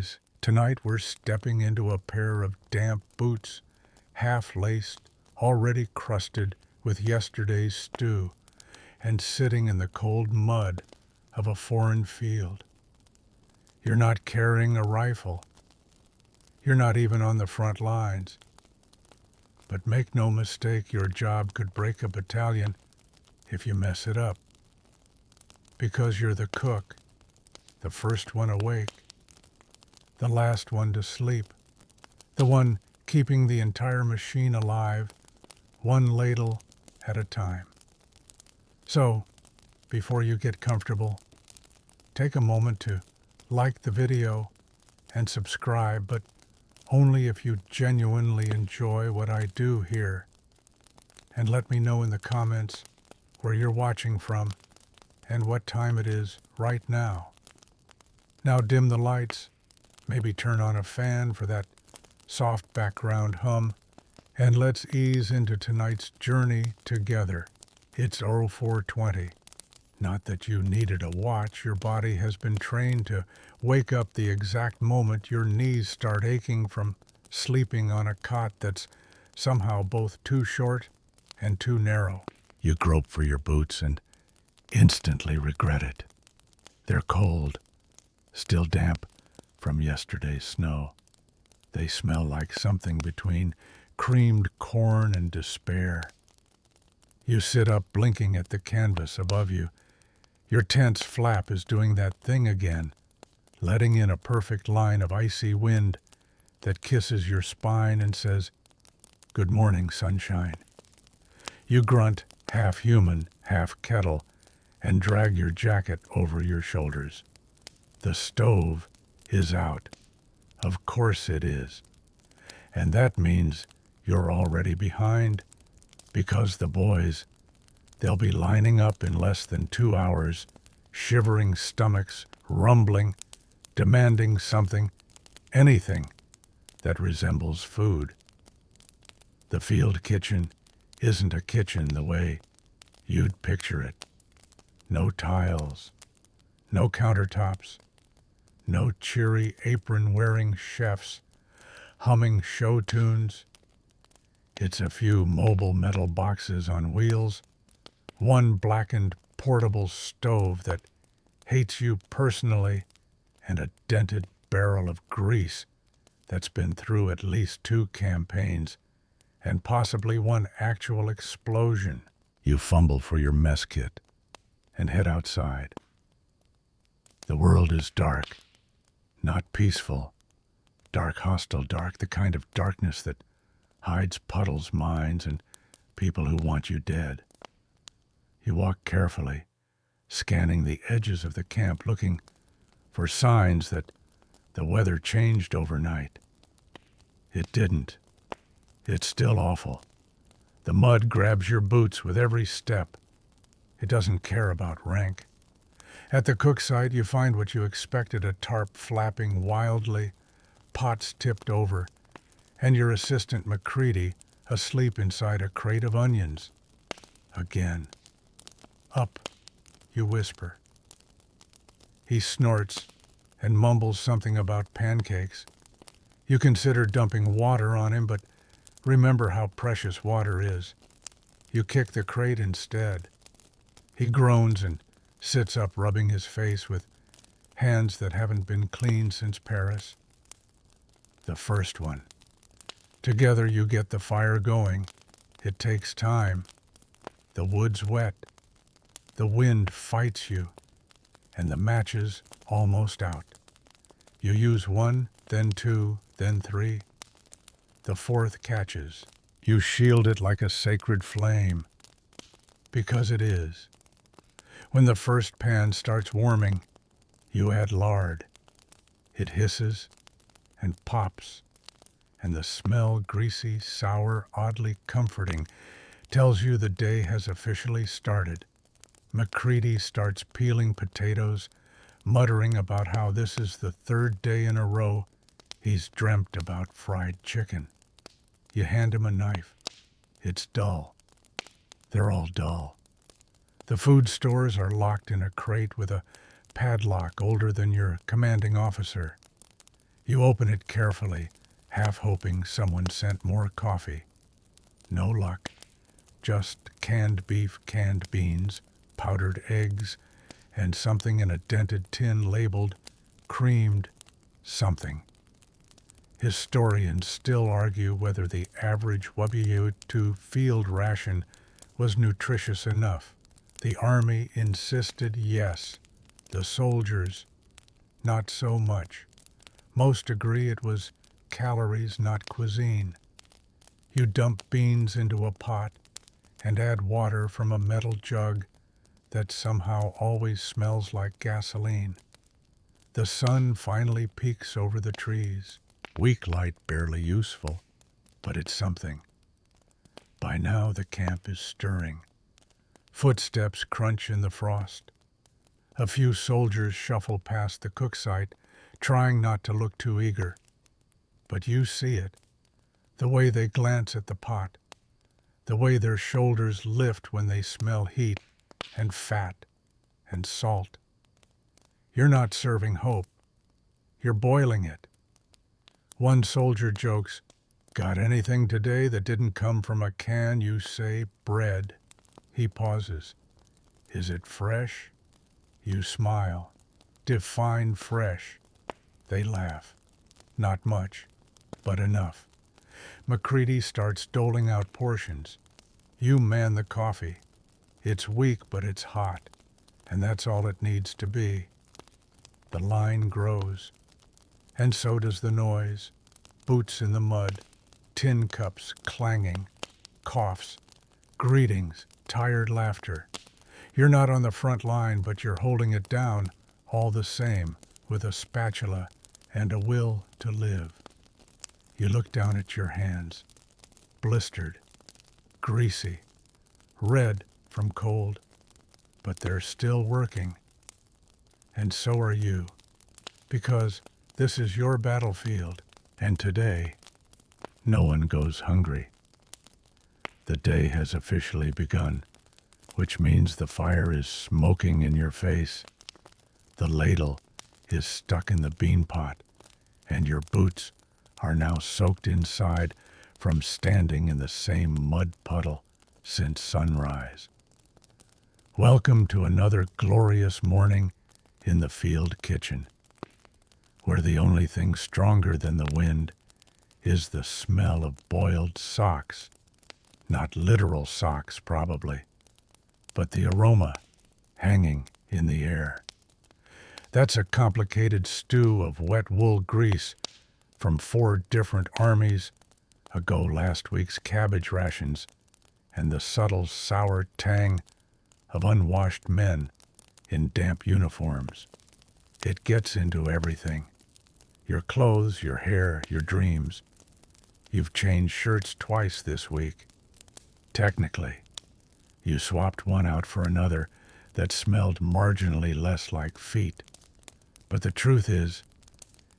boys, tonight we're stepping into a pair of damp boots, half-laced, already crusted with yesterday's stew, and sitting in the cold mud of a foreign field. You're not carrying a rifle. You're not even on the front lines. But make no mistake, your job could break a battalion if you mess it up. Because you're the cook, the first one awake, the last one to sleep, the one keeping the entire machine alive, one ladle at a time. So, before you get comfortable, take a moment to like the video and subscribe, but only if you genuinely enjoy what I do here. And let me know in the comments where you're watching from and what time it is right now. Now dim the lights, maybe turn on a fan for that soft background hum, and let's ease into tonight's journey together. It's 0420. Not that you needed a watch, your body has been trained to wake up the exact moment your knees start aching from sleeping on a cot that's somehow both too short and too narrow. You grope for your boots and instantly regret it. They're cold, still damp from yesterday's snow. They smell like something between creamed corn and despair. You sit up blinking at the canvas above you. Your tent's flap is doing that thing again, letting in a perfect line of icy wind that kisses your spine and says, "Good morning, sunshine." You grunt, half human, half kettle, and drag your jacket over your shoulders. The stove is out. Of course it is. And that means you're already behind, because the boys, they'll be lining up in less than 2 hours, shivering stomachs, rumbling, demanding something, anything that resembles food. The field kitchen isn't a kitchen the way you'd picture it. No tiles, no countertops, no cheery apron-wearing chefs humming show tunes. It's a few mobile metal boxes on wheels, one blackened portable stove that hates you personally, and a dented barrel of grease that's been through at least 2 campaigns and possibly one actual explosion. You fumble for your mess kit and head outside. The world is dark, not peaceful, dark, hostile dark, the kind of darkness that hides puddles, mines, and people who want you dead. You walk carefully, scanning the edges of the camp, looking for signs that the weather changed overnight. It didn't. It's still awful. The mud grabs your boots with every step. It doesn't care about rank. At the cook site, you find what you expected, a tarp flapping wildly, pots tipped over, and your assistant McCready asleep inside a crate of onions. Again. "Up," you whisper. He snorts and mumbles something about pancakes. You consider dumping water on him, but remember how precious water is. You kick the crate instead. He groans and sits up, rubbing his face with hands that haven't been cleaned since Paris. The first one. Together you get the fire going. It takes time. The wood's wet. The wind fights you, and the matches almost out. You use 1, then 2, then 3. The 4th catches. You shield it like a sacred flame, because it is. When the first pan starts warming, you add lard. It hisses and pops, and the smell, greasy, sour, oddly comforting, tells you the day has officially started. McCready starts peeling potatoes, muttering about how this is the 3rd day in a row he's dreamt about fried chicken. You hand him a knife. It's dull. They're all dull. The food stores are locked in a crate with a padlock older than your commanding officer. You open it carefully, half hoping someone sent more coffee. No luck. Just canned beef, canned beans, powdered eggs, and something in a dented tin labeled creamed something. Historians still argue whether the average WW2 field ration was nutritious enough. The Army insisted yes. The soldiers, not so much. Most agree it was calories, not cuisine. You dump beans into a pot and add water from a metal jug that somehow always smells like gasoline. The sun finally peeks over the trees. Weak light, barely useful, but it's something. By now the camp is stirring. Footsteps crunch in the frost. A few soldiers shuffle past the cook site, trying not to look too eager. But you see it, the way they glance at the pot, the way their shoulders lift when they smell heat and fat and salt. You're not serving hope. You're boiling it. One soldier jokes, "Got anything today that didn't come from a can?" You say, "Bread." He pauses. "Is it fresh?" You smile. "Define fresh." They laugh. Not much, but enough. McCready starts doling out portions. You man the coffee. It's weak, but it's hot, and that's all it needs to be. The line grows, and so does the noise. Boots in the mud, tin cups clanging, coughs, greetings, tired laughter. You're not on the front line, but you're holding it down all the same, with a spatula and a will to live. You look down at your hands, blistered, greasy, red from cold, but they're still working. And so are you, because this is your battlefield, and today, no one goes hungry. The day has officially begun, which means the fire is smoking in your face. The ladle is stuck in the bean pot, and your boots are now soaked inside from standing in the same mud puddle since sunrise. Welcome to another glorious morning in the field kitchen, where the only thing stronger than the wind is the smell of boiled socks. Not literal socks, probably, but the aroma hanging in the air. That's a complicated stew of wet wool grease from 4 different armies ago, last week's cabbage rations, and the subtle sour tang of unwashed men in damp uniforms. It gets into everything. Your clothes, your hair, your dreams. You've changed shirts twice this week. Technically, you swapped one out for another that smelled marginally less like feet. But the truth is,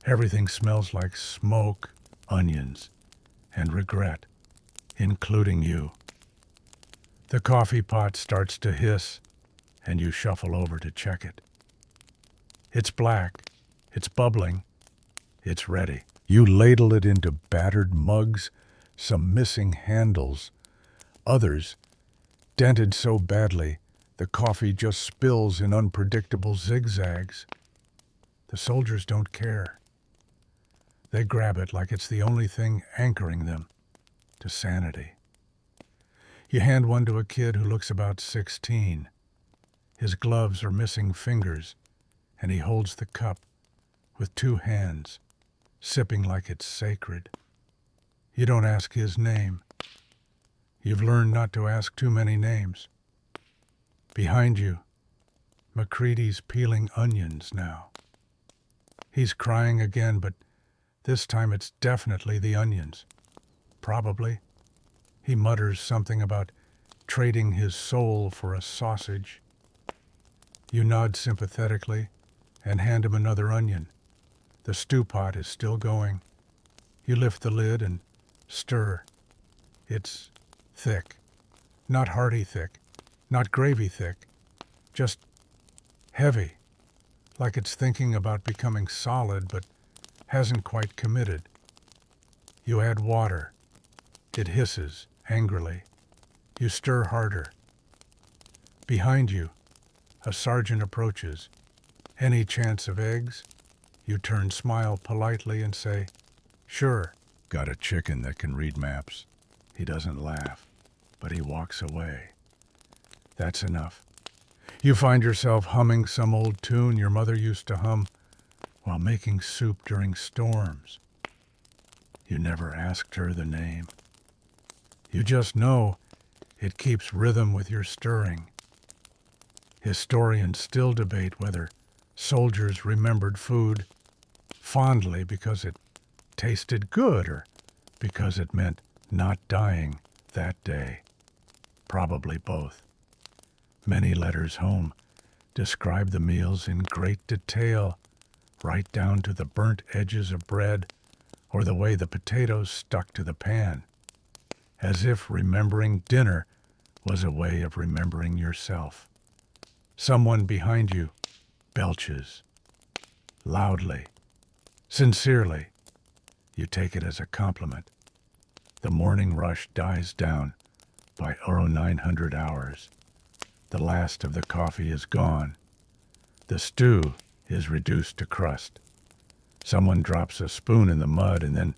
everything smells like smoke, onions, and regret, including you. The coffee pot starts to hiss, and you shuffle over to check it. It's black, it's bubbling, it's ready. You ladle it into battered mugs, some missing handles, others dented so badly the coffee just spills in unpredictable zigzags. The soldiers don't care. They grab it like it's the only thing anchoring them to sanity. You hand one to a kid who looks about 16. His gloves are missing fingers, and he holds the cup with 2 hands, sipping like it's sacred. You don't ask his name. You've learned not to ask too many names. Behind you, McCready's peeling onions now. He's crying again, but this time it's definitely the onions. Probably. He mutters something about trading his soul for a sausage. You nod sympathetically and hand him another onion. The stew pot is still going. You lift the lid and stir. It's thick. Not hearty thick. Not gravy thick. Just heavy. Like it's thinking about becoming solid, but hasn't quite committed. You add water. It hisses angrily. You stir harder. Behind you, a sergeant approaches. Any chance of eggs? You turn, smile politely, and say, "Sure." Got a chicken that can read maps. He doesn't laugh, but he walks away. That's enough. You find yourself humming some old tune your mother used to hum while making soup during storms. You never asked her the name. You just know it keeps rhythm with your stirring. Historians still debate whether soldiers remembered food fondly because it tasted good or because it meant not dying that day. Probably both. Many letters home describe the meals in great detail, right down to the burnt edges of bread or the way the potatoes stuck to the pan, as if remembering dinner was a way of remembering yourself. Someone behind you belches, loudly, sincerely. You take it as a compliment. The morning rush dies down by 900 hours. The last of the coffee is gone. The stew is reduced to crust. Someone drops a spoon in the mud and then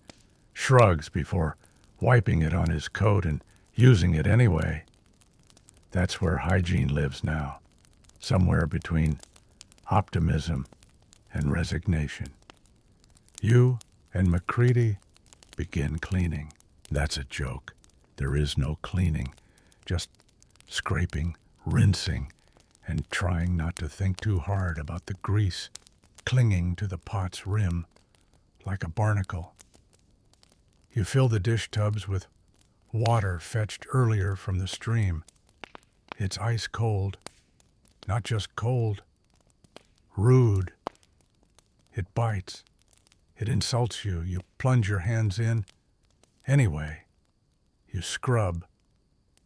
shrugs before wiping it on his coat and using it anyway. That's where hygiene lives now, somewhere between optimism and resignation. You and McCready begin cleaning. That's a joke. There is no cleaning, just scraping, rinsing, and trying not to think too hard about the grease clinging to the pot's rim like a barnacle. You fill the dish tubs with water fetched earlier from the stream. It's ice cold, not just cold, rude. It bites. It insults you. You plunge your hands in. Anyway, you scrub.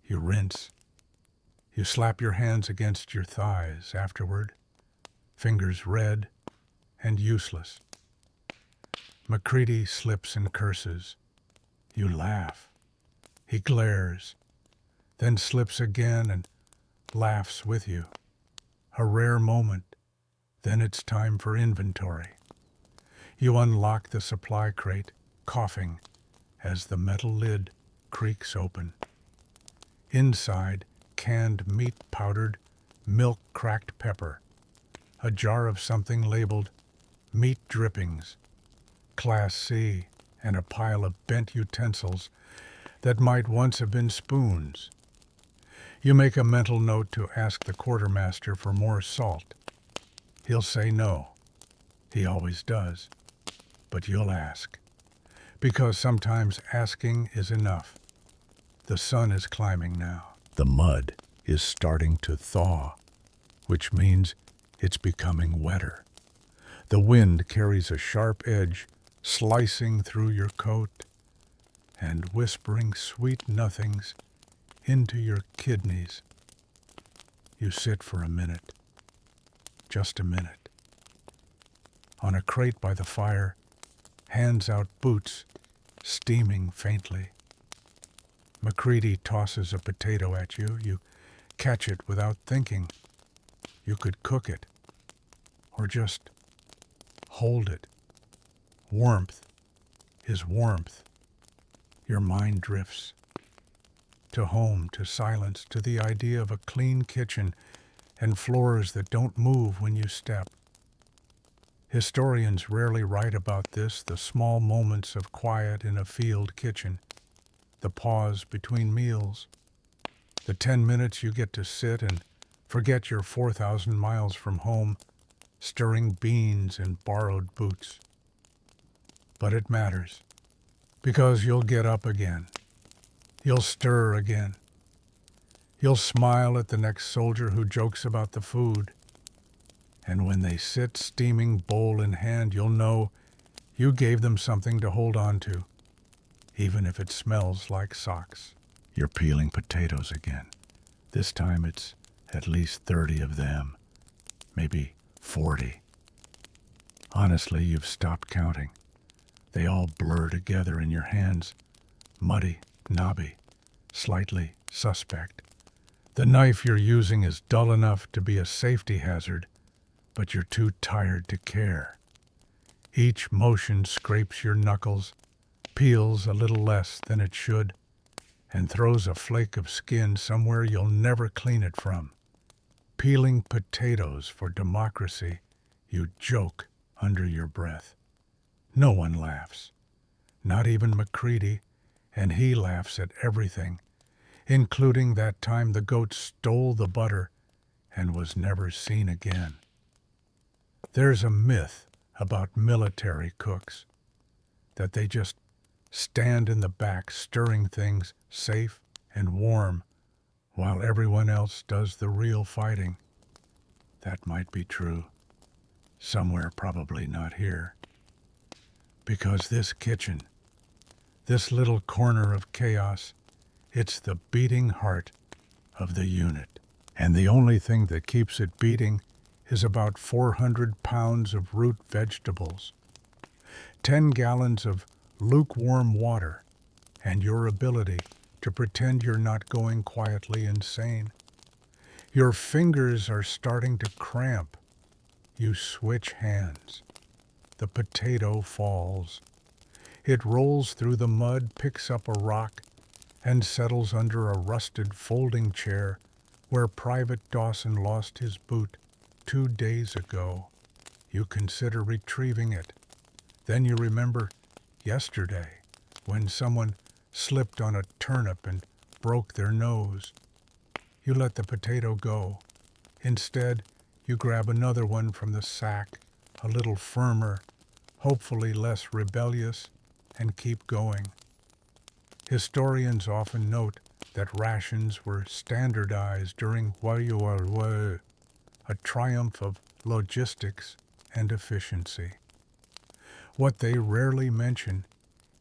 You rinse. You slap your hands against your thighs afterward, fingers red and useless. McCready slips and curses. You laugh. He glares, then slips again and laughs with you. A rare moment. Then it's time for inventory. You unlock the supply crate, coughing, as the metal lid creaks open. Inside, canned meat powdered, milk cracked pepper, a jar of something labeled meat drippings, Class C, and a pile of bent utensils that might once have been spoons. You make a mental note to ask the quartermaster for more salt. He'll say no. He always does. But you'll ask. Because sometimes asking is enough. The sun is climbing now. The mud is starting to thaw, which means it's becoming wetter. The wind carries a sharp edge slicing through your coat and whispering sweet nothings into your kidneys. You sit for a minute, just a minute. On a crate by the fire, hands out boots, steaming faintly. McCready tosses a potato at you. You catch it without thinking. You could cook it, or just hold it. Warmth is warmth. Your mind drifts to home, to silence, to the idea of a clean kitchen and floors that don't move when you step. Historians rarely write about this, the small moments of quiet in a field kitchen, the pause between meals, the 10 minutes you get to sit and forget you're 4,000 miles from home, stirring beans in borrowed boots. But it matters, because you'll get up again. You'll stir again. You'll smile at the next soldier who jokes about the food. And when they sit steaming bowl in hand, you'll know you gave them something to hold on to, even if it smells like socks. You're peeling potatoes again. This time it's at least 30 of them, maybe 40. Honestly, you've stopped counting. They all blur together in your hands, muddy, knobby, slightly suspect. The knife you're using is dull enough to be a safety hazard, but you're too tired to care. Each motion scrapes your knuckles, peels a little less than it should, and throws a flake of skin somewhere you'll never clean it from. Peeling potatoes for democracy, you joke under your breath. No one laughs, not even McCready, and he laughs at everything, including that time the goat stole the butter and was never seen again. There's a myth about military cooks, that they just stand in the back stirring things safe and warm while everyone else does the real fighting. That might be true. Somewhere, probably not here. Because this kitchen, this little corner of chaos, it's the beating heart of the unit. And the only thing that keeps it beating is about 400 pounds of root vegetables, 10 gallons of lukewarm water, and your ability to pretend you're not going quietly insane. Your fingers are starting to cramp. You switch hands. The potato falls. It rolls through the mud, picks up a rock, and settles under a rusted folding chair where Private Dawson lost his boot 2 days ago. You consider retrieving it. Then you remember yesterday when someone slipped on a turnip and broke their nose. You let the potato go. Instead, you grab another one from the sack, a little firmer, hopefully less rebellious, and keep going. Historians often note that rations were standardized during World War, a triumph of logistics and efficiency. What they rarely mention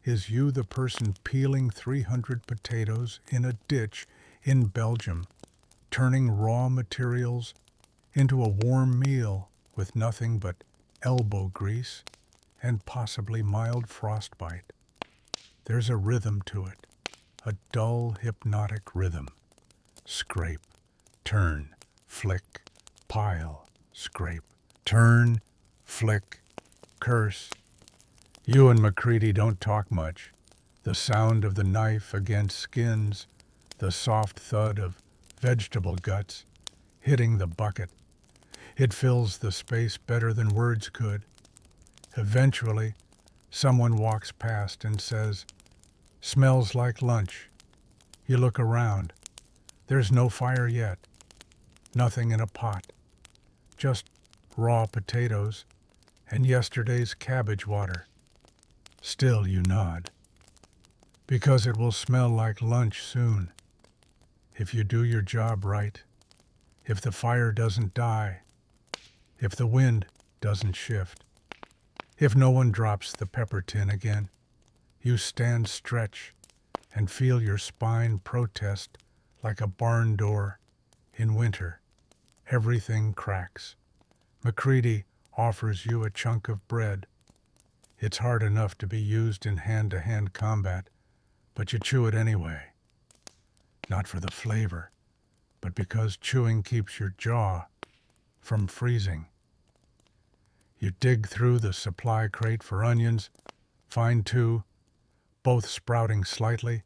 is you, the person peeling 300 potatoes in a ditch in Belgium, turning raw materials into a warm meal with nothing but elbow grease and possibly mild frostbite. There's a rhythm to it, a dull, hypnotic rhythm. Scrape, turn, flick, pile, scrape, turn, flick, curse. You and McCready don't talk much. The sound of the knife against skins, the soft thud of vegetable guts hitting the bucket. It fills the space better than words could. Eventually, someone walks past and says, "Smells like lunch." You look around. There's no fire yet. Nothing in a pot. Just raw potatoes and yesterday's cabbage water. Still you nod. Because it will smell like lunch soon. If you do your job right. If the fire doesn't die. If the wind doesn't shift. If no one drops the pepper tin again. You stand stretch and feel your spine protest like a barn door in winter. Everything cracks. McCready offers you a chunk of bread. It's hard enough to be used in hand-to-hand combat, but you chew it anyway. Not for the flavor, but because chewing keeps your jaw from freezing. You dig through the supply crate for onions, find 2, both sprouting slightly,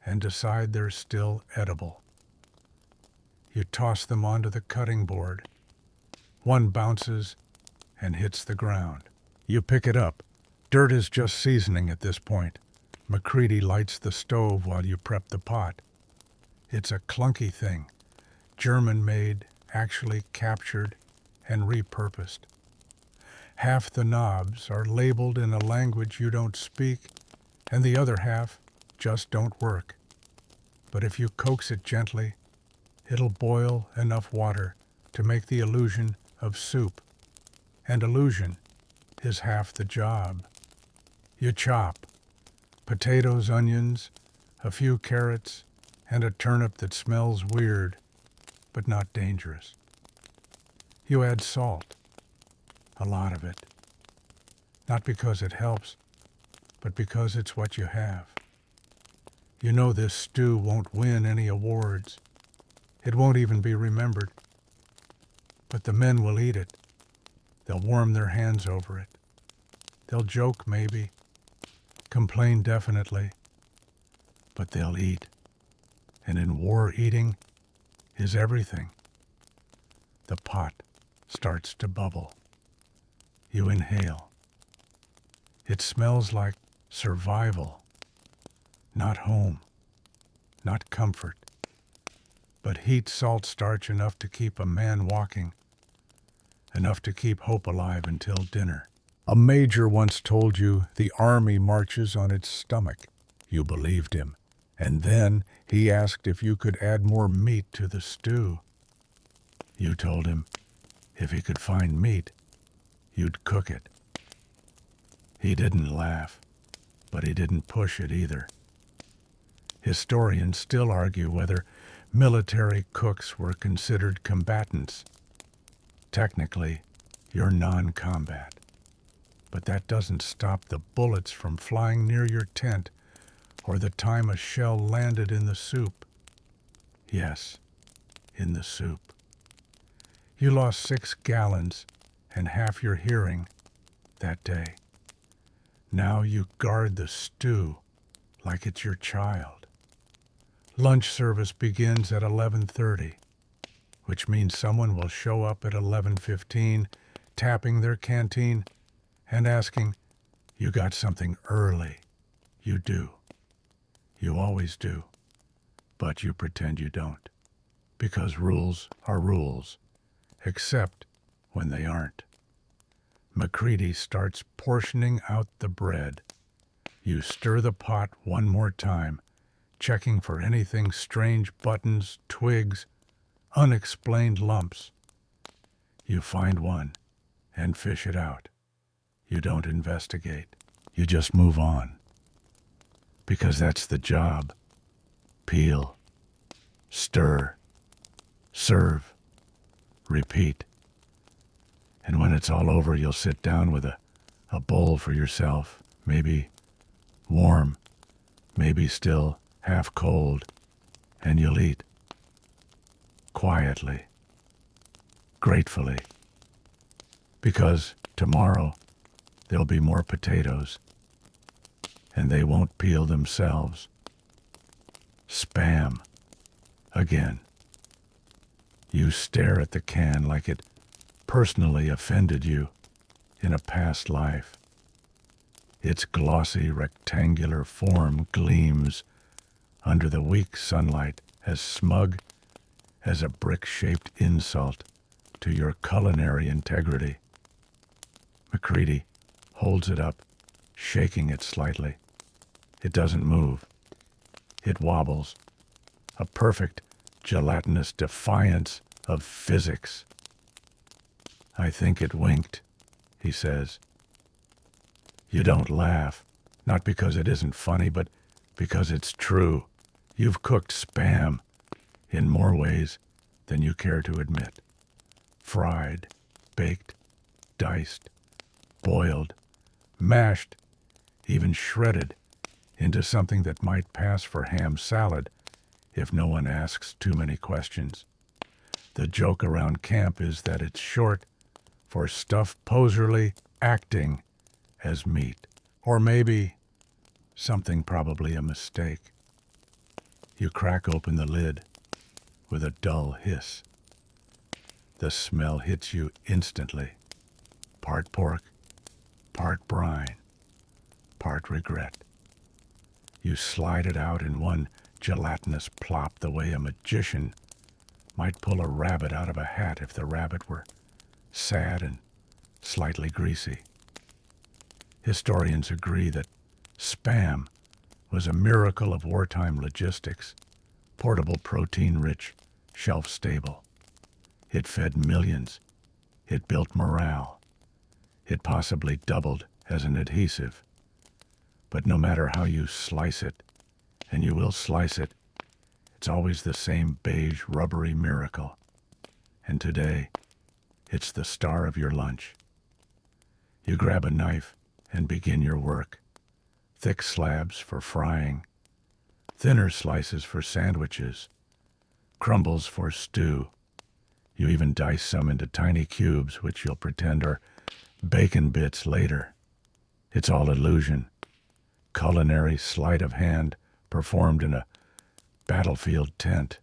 and decide they're still edible. You toss them onto the cutting board. One bounces and hits the ground. You pick it up. Dirt is just seasoning at this point. McCready lights the stove while you prep the pot. It's a clunky thing, German-made, actually captured and repurposed. Half the knobs are labeled in a language you don't speak, and the other half just don't work. But if you coax it gently, it'll boil enough water to make the illusion of soup. And illusion is half the job. You chop potatoes, onions, a few carrots, and a turnip that smells weird, but not dangerous. You add salt, a lot of it. Not because it helps, but because it's what you have. You know this stew won't win any awards. It won't even be remembered. But the men will eat it. They'll warm their hands over it. They'll joke maybe, complain definitely, but they'll eat. And in war, eating is everything. The pot starts to bubble. You inhale. It smells like survival, not home, not comfort, but heat, salt, starch enough to keep a man walking, enough to keep hope alive until dinner. A major once told you the army marches on its stomach. You believed him. And then he asked if you could add more meat to the stew. You told him if he could find meat, you'd cook it. He didn't laugh, but he didn't push it either. Historians still argue whether military cooks were considered combatants. Technically, you're non-combat. But that doesn't stop the bullets from flying near your tent or the time a shell landed in the soup. Yes, in the soup. You lost 6 gallons and half your hearing that day. Now you guard the stew like it's your child. Lunch service begins at 11:30, which means someone will show up at 11:15, tapping their canteen and asking, "You got something early?" You do. You always do. But you pretend you don't. Because rules are rules, except when they aren't. McCready starts portioning out the bread. You stir the pot one more time, checking for anything strange, buttons, twigs, unexplained lumps. You find one and fish it out. You don't investigate. You just move on. Because that's the job. Peel, stir, serve, repeat. And when it's all over, you'll sit down with a bowl for yourself, maybe warm, maybe still half cold, and you'll eat. Quietly, gratefully. Because tomorrow there'll be more potatoes, and they won't peel themselves. Spam. Again. You stare at the can like it personally offended you in a past life. Its glossy rectangular form gleams under the weak sunlight as smug as a brick-shaped insult to your culinary integrity. McCready holds it up, shaking it slightly. It doesn't move. It wobbles. A perfect gelatinous defiance of physics. "I think it winked," he says. You don't laugh, not because it isn't funny, but because it's true. You've cooked Spam in more ways than you care to admit. Fried, baked, diced, boiled, mashed, even shredded into something that might pass for ham salad if no one asks too many questions. The joke around camp is that it's short for stuff poserly acting as meat. Or maybe something probably a mistake. You crack open the lid with a dull hiss. The smell hits you instantly. Part pork, part brine, part regret. You slide it out in one gelatinous plop the way a magician might pull a rabbit out of a hat if the rabbit were sad and slightly greasy. Historians agree that Spam was a miracle of wartime logistics, portable, protein-rich, shelf-stable. It fed millions. It built morale. It possibly doubled as an adhesive. But no matter how you slice it, and you will slice it, it's always the same beige, rubbery miracle. And today, it's the star of your lunch. You grab a knife and begin your work. thick slabs for frying, thinner slices for sandwiches, crumbles for stew. You even dice some into tiny cubes, which you'll pretend are bacon bits later. It's all illusion. Culinary sleight of hand performed in a battlefield tent.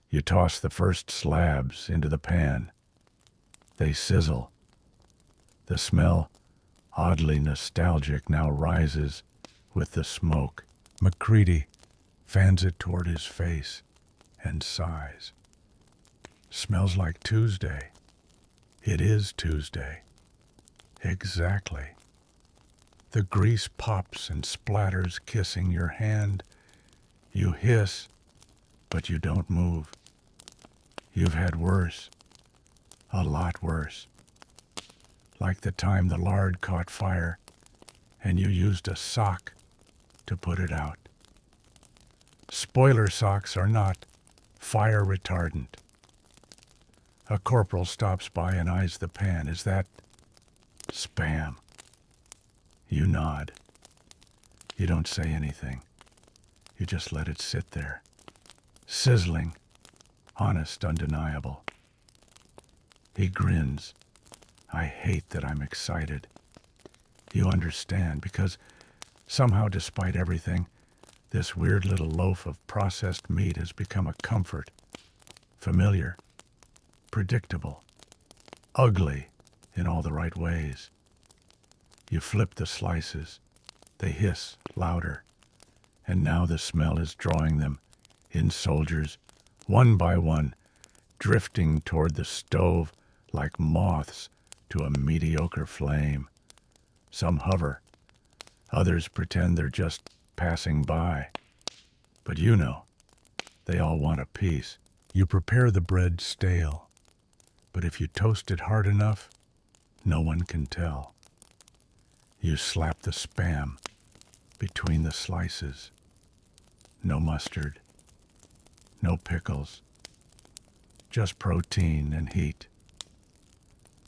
You toss the first slabs into the pan. They sizzle. The smell, oddly nostalgic, now rises with the smoke. McCready fans it toward his face and sighs. Smells like Tuesday. It is Tuesday. Exactly. The grease pops and splatters, kissing your hand. You hiss, but you don't move. You've had worse. A lot worse. Like the time the lard caught fire and you used a sock to put it out. Spoiler socks are not fire retardant. A corporal stops by and eyes the pan. Is that Spam? You nod. You don't say anything. You just let it sit there. Sizzling, honest, undeniable. He grins. I hate that I'm excited. You understand, because somehow, despite everything, this weird little loaf of processed meat has become a comfort. Familiar, predictable, ugly in all the right ways. You flip the slices. They hiss louder. And now the smell is drawing them in soldiers, one by one, drifting toward the stove like moths to a mediocre flame. Some hover. Others pretend they're just passing by. But you know, they all want a piece. You prepare the bread stale. But if you toast it hard enough, no one can tell. You slap the Spam between the slices. No mustard. No pickles. Just protein and heat.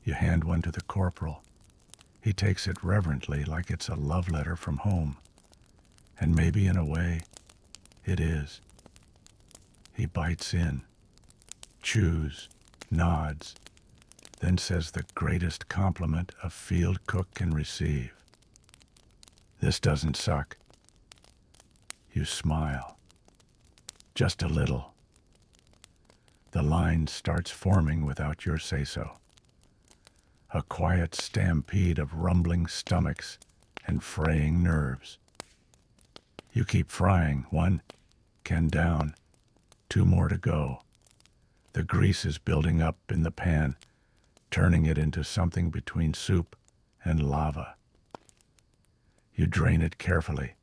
You hand one to the corporal. He takes it reverently, like it's a love letter from home. And maybe in a way, it is. He bites in, chews, nods, then says the greatest compliment a field cook can receive. This doesn't suck. You smile. Just a little. The line starts forming without your say-so. A quiet stampede of rumbling stomachs and fraying nerves. You keep frying. One can down. Two more to go. The grease is building up in the pan, turning it into something between soup and lava. You drain it carefully,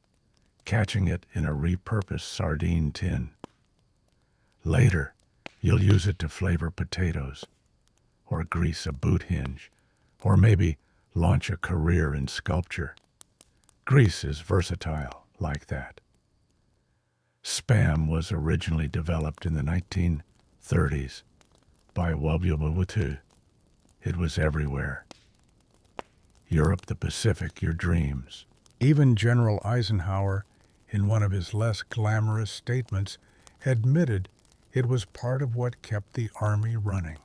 catching it in a repurposed sardine tin. Later, you'll use it to flavor potatoes, or grease a boot hinge, or maybe launch a career in sculpture. Grease is versatile like that. Spam was originally developed in the 1930s by Wubwubutu. It was everywhere. Europe, the Pacific, your dreams. Even General Eisenhower, in one of his less glamorous statements, admitted it was part of what kept the army running.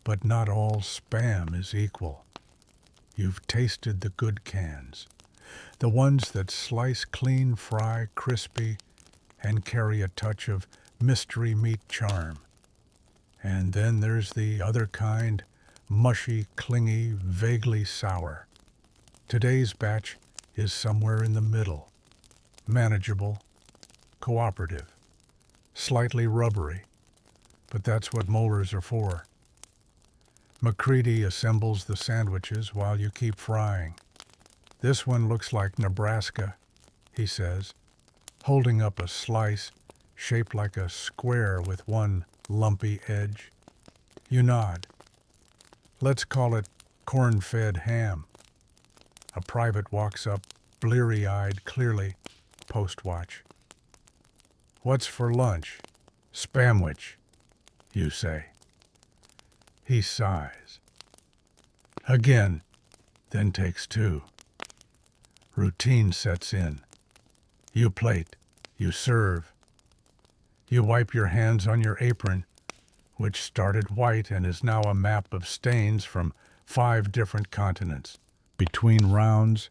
But not all Spam is equal. You've tasted the good cans, the ones that slice clean, fry crispy, and carry a touch of mystery meat charm. And then there's the other kind, mushy, clingy, vaguely sour. Today's batch is somewhere in the middle, manageable, cooperative, slightly rubbery, but that's what molars are for. McCready assembles the sandwiches while you keep frying. This one looks like Nebraska, he says, holding up a slice shaped like a square with one lumpy edge. You nod. Let's call it corn-fed ham. A private walks up, bleary-eyed, clearly post-watch. What's for lunch? Spamwich, you say. He sighs. Again, then takes two. Routine sets in. You plate, you serve, you wipe your hands on your apron, which started white and is now a map of stains from 5 different continents. Between rounds,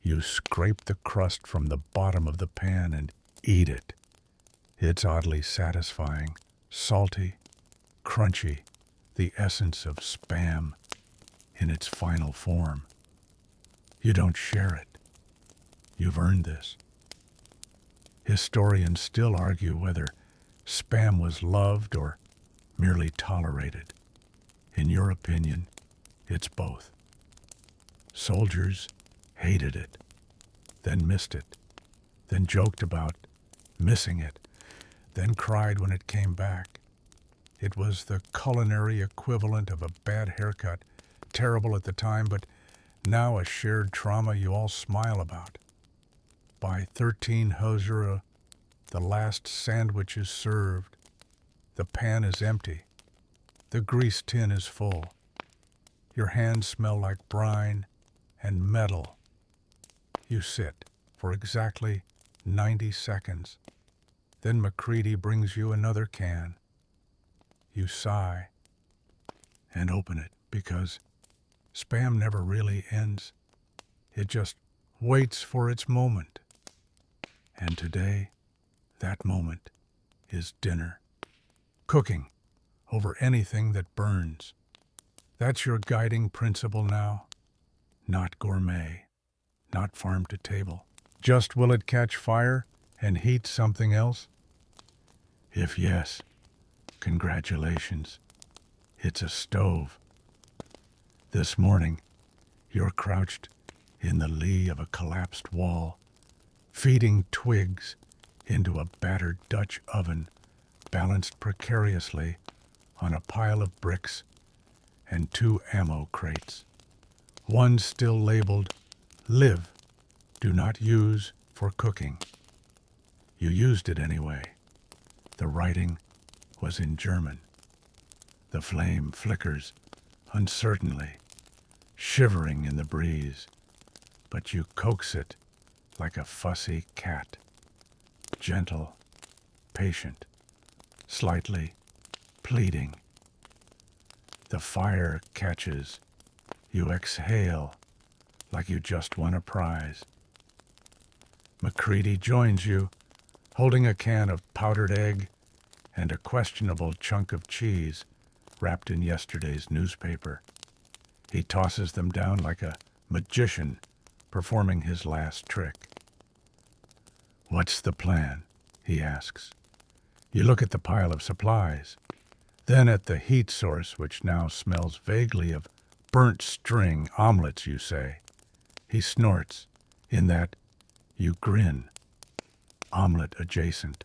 you scrape the crust from the bottom of the pan and eat it. It's oddly satisfying, salty, crunchy, the essence of Spam in its final form. You don't share it. You've earned this. Historians still argue whether Spam was loved or merely tolerated. In your opinion, it's both. Soldiers hated it, then missed it, then joked about missing it, then cried when it came back. It was the culinary equivalent of a bad haircut, terrible at the time, but now a shared trauma you all smile about. By 13 Hosera, the last sandwich is served. The pan is empty. The grease tin is full. Your hands smell like brine and metal. You sit for exactly 90 seconds. Then McCready brings you another can. You sigh and open it because Spam never really ends. It just waits for its moment. And today, that moment is dinner. Cooking over anything that burns. That's your guiding principle now. Not gourmet, not farm to table. Just will it catch fire and heat something else? If yes, congratulations. It's a stove. This morning, you're crouched in the lee of a collapsed wall, feeding twigs into a battered Dutch oven balanced precariously on a pile of bricks and 2 ammo crates. One still labeled, "Live, do not use for cooking." You used it anyway. The writing was in German. The flame flickers uncertainly, shivering in the breeze, but you coax it like a fussy cat. Gentle, patient, slightly pleading. The fire catches. You exhale like you just won a prize. McCready joins you, holding a can of powdered egg and a questionable chunk of cheese wrapped in yesterday's newspaper. He tosses them down like a magician performing his last trick. "What's the plan?" he asks. You look at the pile of supplies, then at the heat source, which now smells vaguely of burnt string omelets, you say. He snorts, in that you grin. Omelet adjacent.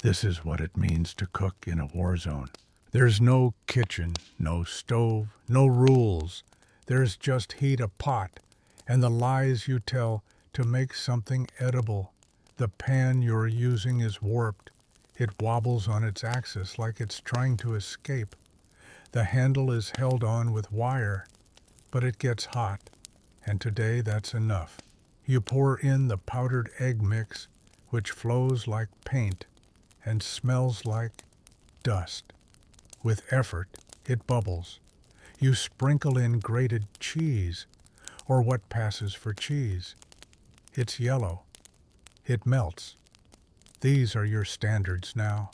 This is what it means to cook in a war zone. There's no kitchen, no stove, no rules. There's just heat a pot and the lies you tell to make something edible. The pan you're using is warped. It wobbles on its axis like it's trying to escape. The handle is held on with wire, but it gets hot, and today that's enough. You pour in the powdered egg mix, which flows like paint and smells like dust. With effort, it bubbles. You sprinkle in grated cheese, or what passes for cheese. It's yellow. It melts. These are your standards now.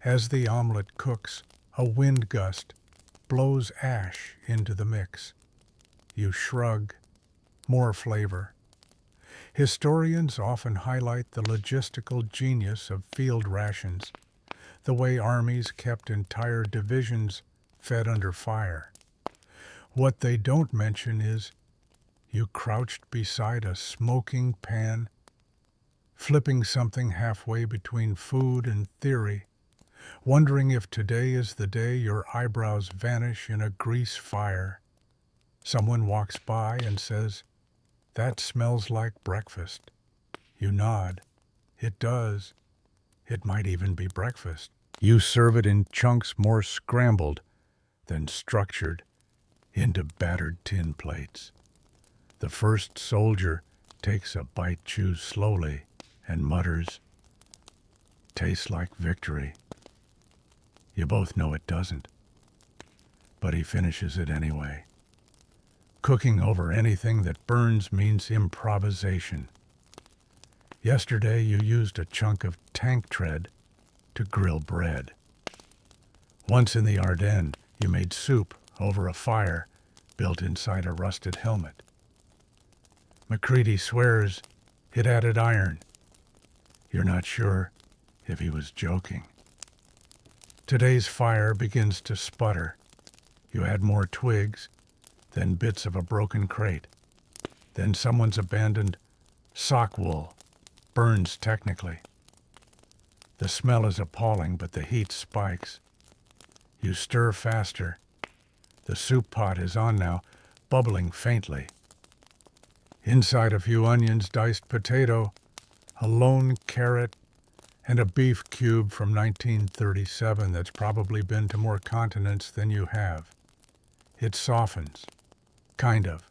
As the omelet cooks, a wind gust blows ash into the mix. You shrug. More flavor. Historians often highlight the logistical genius of field rations, the way armies kept entire divisions fed under fire. What they don't mention is you crouched beside a smoking pan, flipping something halfway between food and theory, wondering if today is the day your eyebrows vanish in a grease fire. Someone walks by and says, "That smells like breakfast." You nod. It does. It might even be breakfast. You serve it in chunks more scrambled than structured into battered tin plates. The first soldier takes a bite, chews slowly, and mutters, "Tastes like victory." You both know it doesn't, but he finishes it anyway. Cooking over anything that burns means improvisation. Yesterday you used a chunk of tank tread to grill bread. Once in the Ardennes, you made soup over a fire built inside a rusted helmet. Macready swears it added iron. You're not sure if he was joking. Today's fire begins to sputter. You add more twigs, then bits of a broken crate, then someone's abandoned sock wool. Burns technically. The smell is appalling, but the heat spikes. You stir faster. The soup pot is on now, bubbling faintly. Inside a few onions, diced potato, a lone carrot, and a beef cube from 1937 that's probably been to more continents than you have. It softens. Kind of.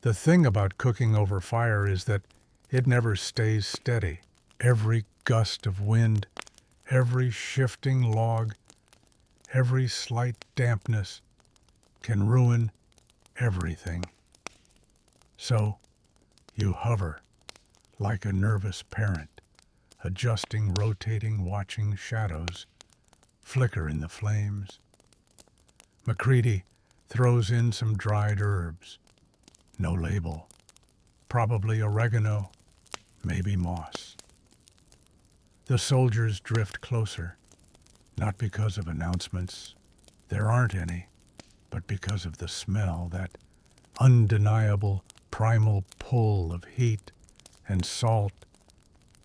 The thing about cooking over fire is that it never stays steady. Every gust of wind, every shifting log, every slight dampness can ruin everything. So you hover like a nervous parent, adjusting, rotating, watching shadows flicker in the flames. Macready throws in some dried herbs. No label. Probably oregano, maybe moss. The soldiers drift closer, not because of announcements, there aren't any, but because of the smell, that undeniable primal pull of heat and salt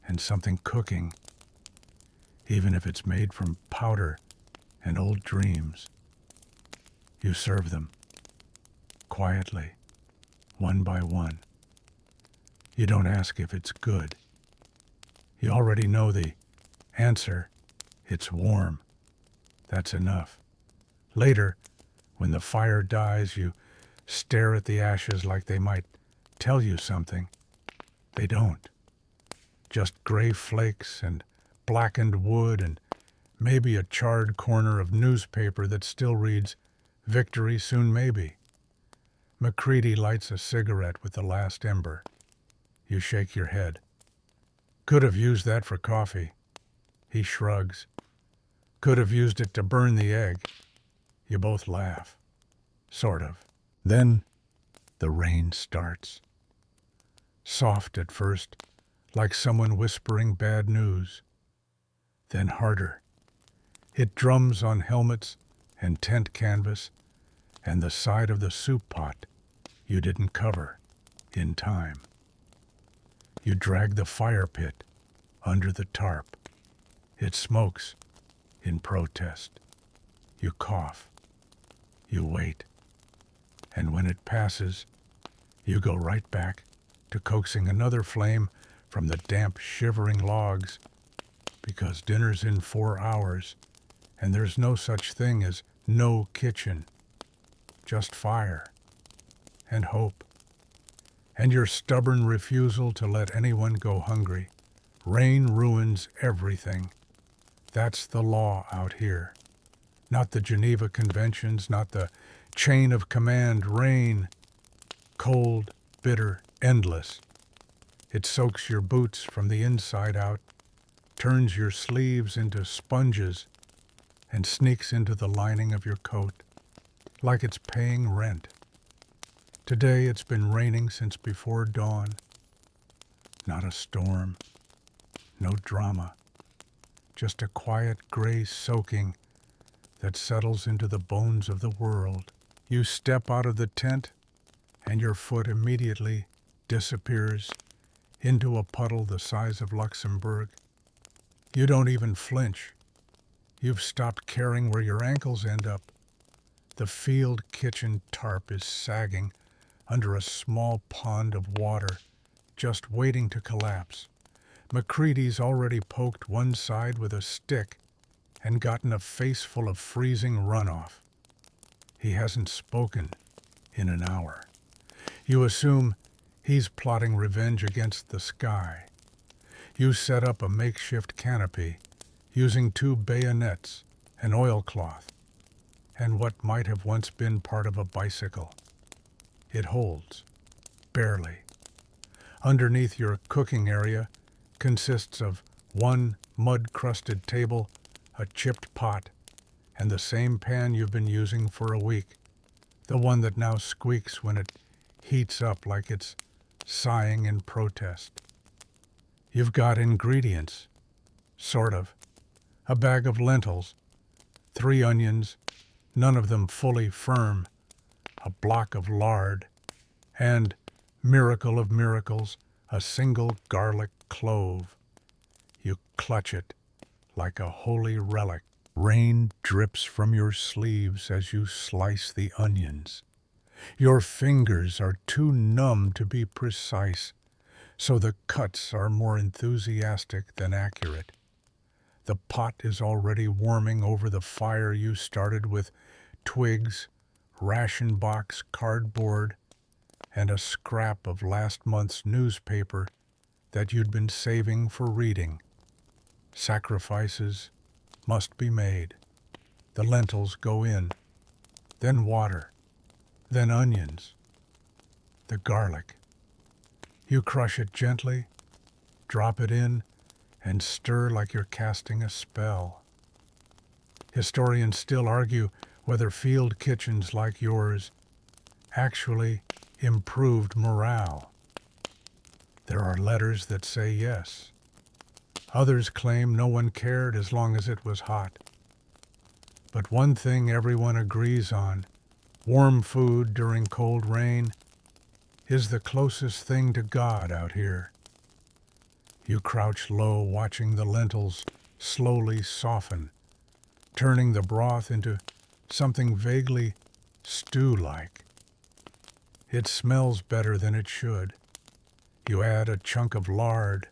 and something cooking, even if it's made from powder and old dreams. You serve them, quietly, one by one. You don't ask if it's good. You already know the answer. It's warm. That's enough. Later, when the fire dies, you stare at the ashes like they might tell you something. They don't. Just gray flakes and blackened wood and maybe a charred corner of newspaper that still reads, "Victory soon maybe." Macready lights a cigarette with the last ember. You shake your head. Could have used that for coffee. He shrugs. Could have used it to burn the egg. You both laugh. Sort of. Then the rain starts. Soft at first, like someone whispering bad news. Then harder. It drums on helmets and tent canvas and the side of the soup pot you didn't cover in time. You drag the fire pit under the tarp. It smokes in protest. You cough. You wait. And when it passes, you go right back to coaxing another flame from the damp, shivering logs, because dinner's in 4 hours, and there's no such thing as no kitchen. Just fire and hope, and your stubborn refusal to let anyone go hungry. Rain ruins everything. That's the law out here. Not the Geneva Conventions, not the chain of command. Rain, cold, bitter, endless. It soaks your boots from the inside out, turns your sleeves into sponges, and sneaks into the lining of your coat, like it's paying rent. Today it's been raining since before dawn. Not a storm, no drama, just a quiet gray soaking that settles into the bones of the world. You step out of the tent, and your foot immediately disappears into a puddle the size of Luxembourg. You don't even flinch. You've stopped caring where your ankles end up. The field kitchen tarp is sagging under a small pond of water, just waiting to collapse. Macready's already poked one side with a stick and gotten a face full of freezing runoff. He hasn't spoken in an hour. You assume He's plotting revenge against the sky. You set up a makeshift canopy using 2 bayonets, an oilcloth, and what might have once been part of a bicycle. It holds, barely. Underneath your cooking area consists of 1 mud-crusted table, a chipped pot, and the same pan you've been using for a week, the one that now squeaks when it heats up like it's sighing in protest. You've got ingredients, sort of. A bag of lentils, 3 onions, none of them fully firm, a block of lard, and, miracle of miracles, a single garlic clove. You clutch it like a holy relic. Rain drips from your sleeves as you slice the onions. Your fingers are too numb to be precise, so the cuts are more enthusiastic than accurate. The pot is already warming over the fire you started with twigs, ration box cardboard, and a scrap of last month's newspaper that you'd been saving for reading. Sacrifices must be made. The lentils go in, then water, then onions, the garlic. You crush it gently, drop it in, and stir like you're casting a spell. Historians still argue whether field kitchens like yours actually improved morale. There are letters that say yes. Others claim no one cared as long as it was hot. But one thing everyone agrees on, warm food during cold rain, is the closest thing to God out here. You crouch low, watching the lentils slowly soften, turning the broth into something vaguely stew-like. It smells better than it should. You add a chunk of lard.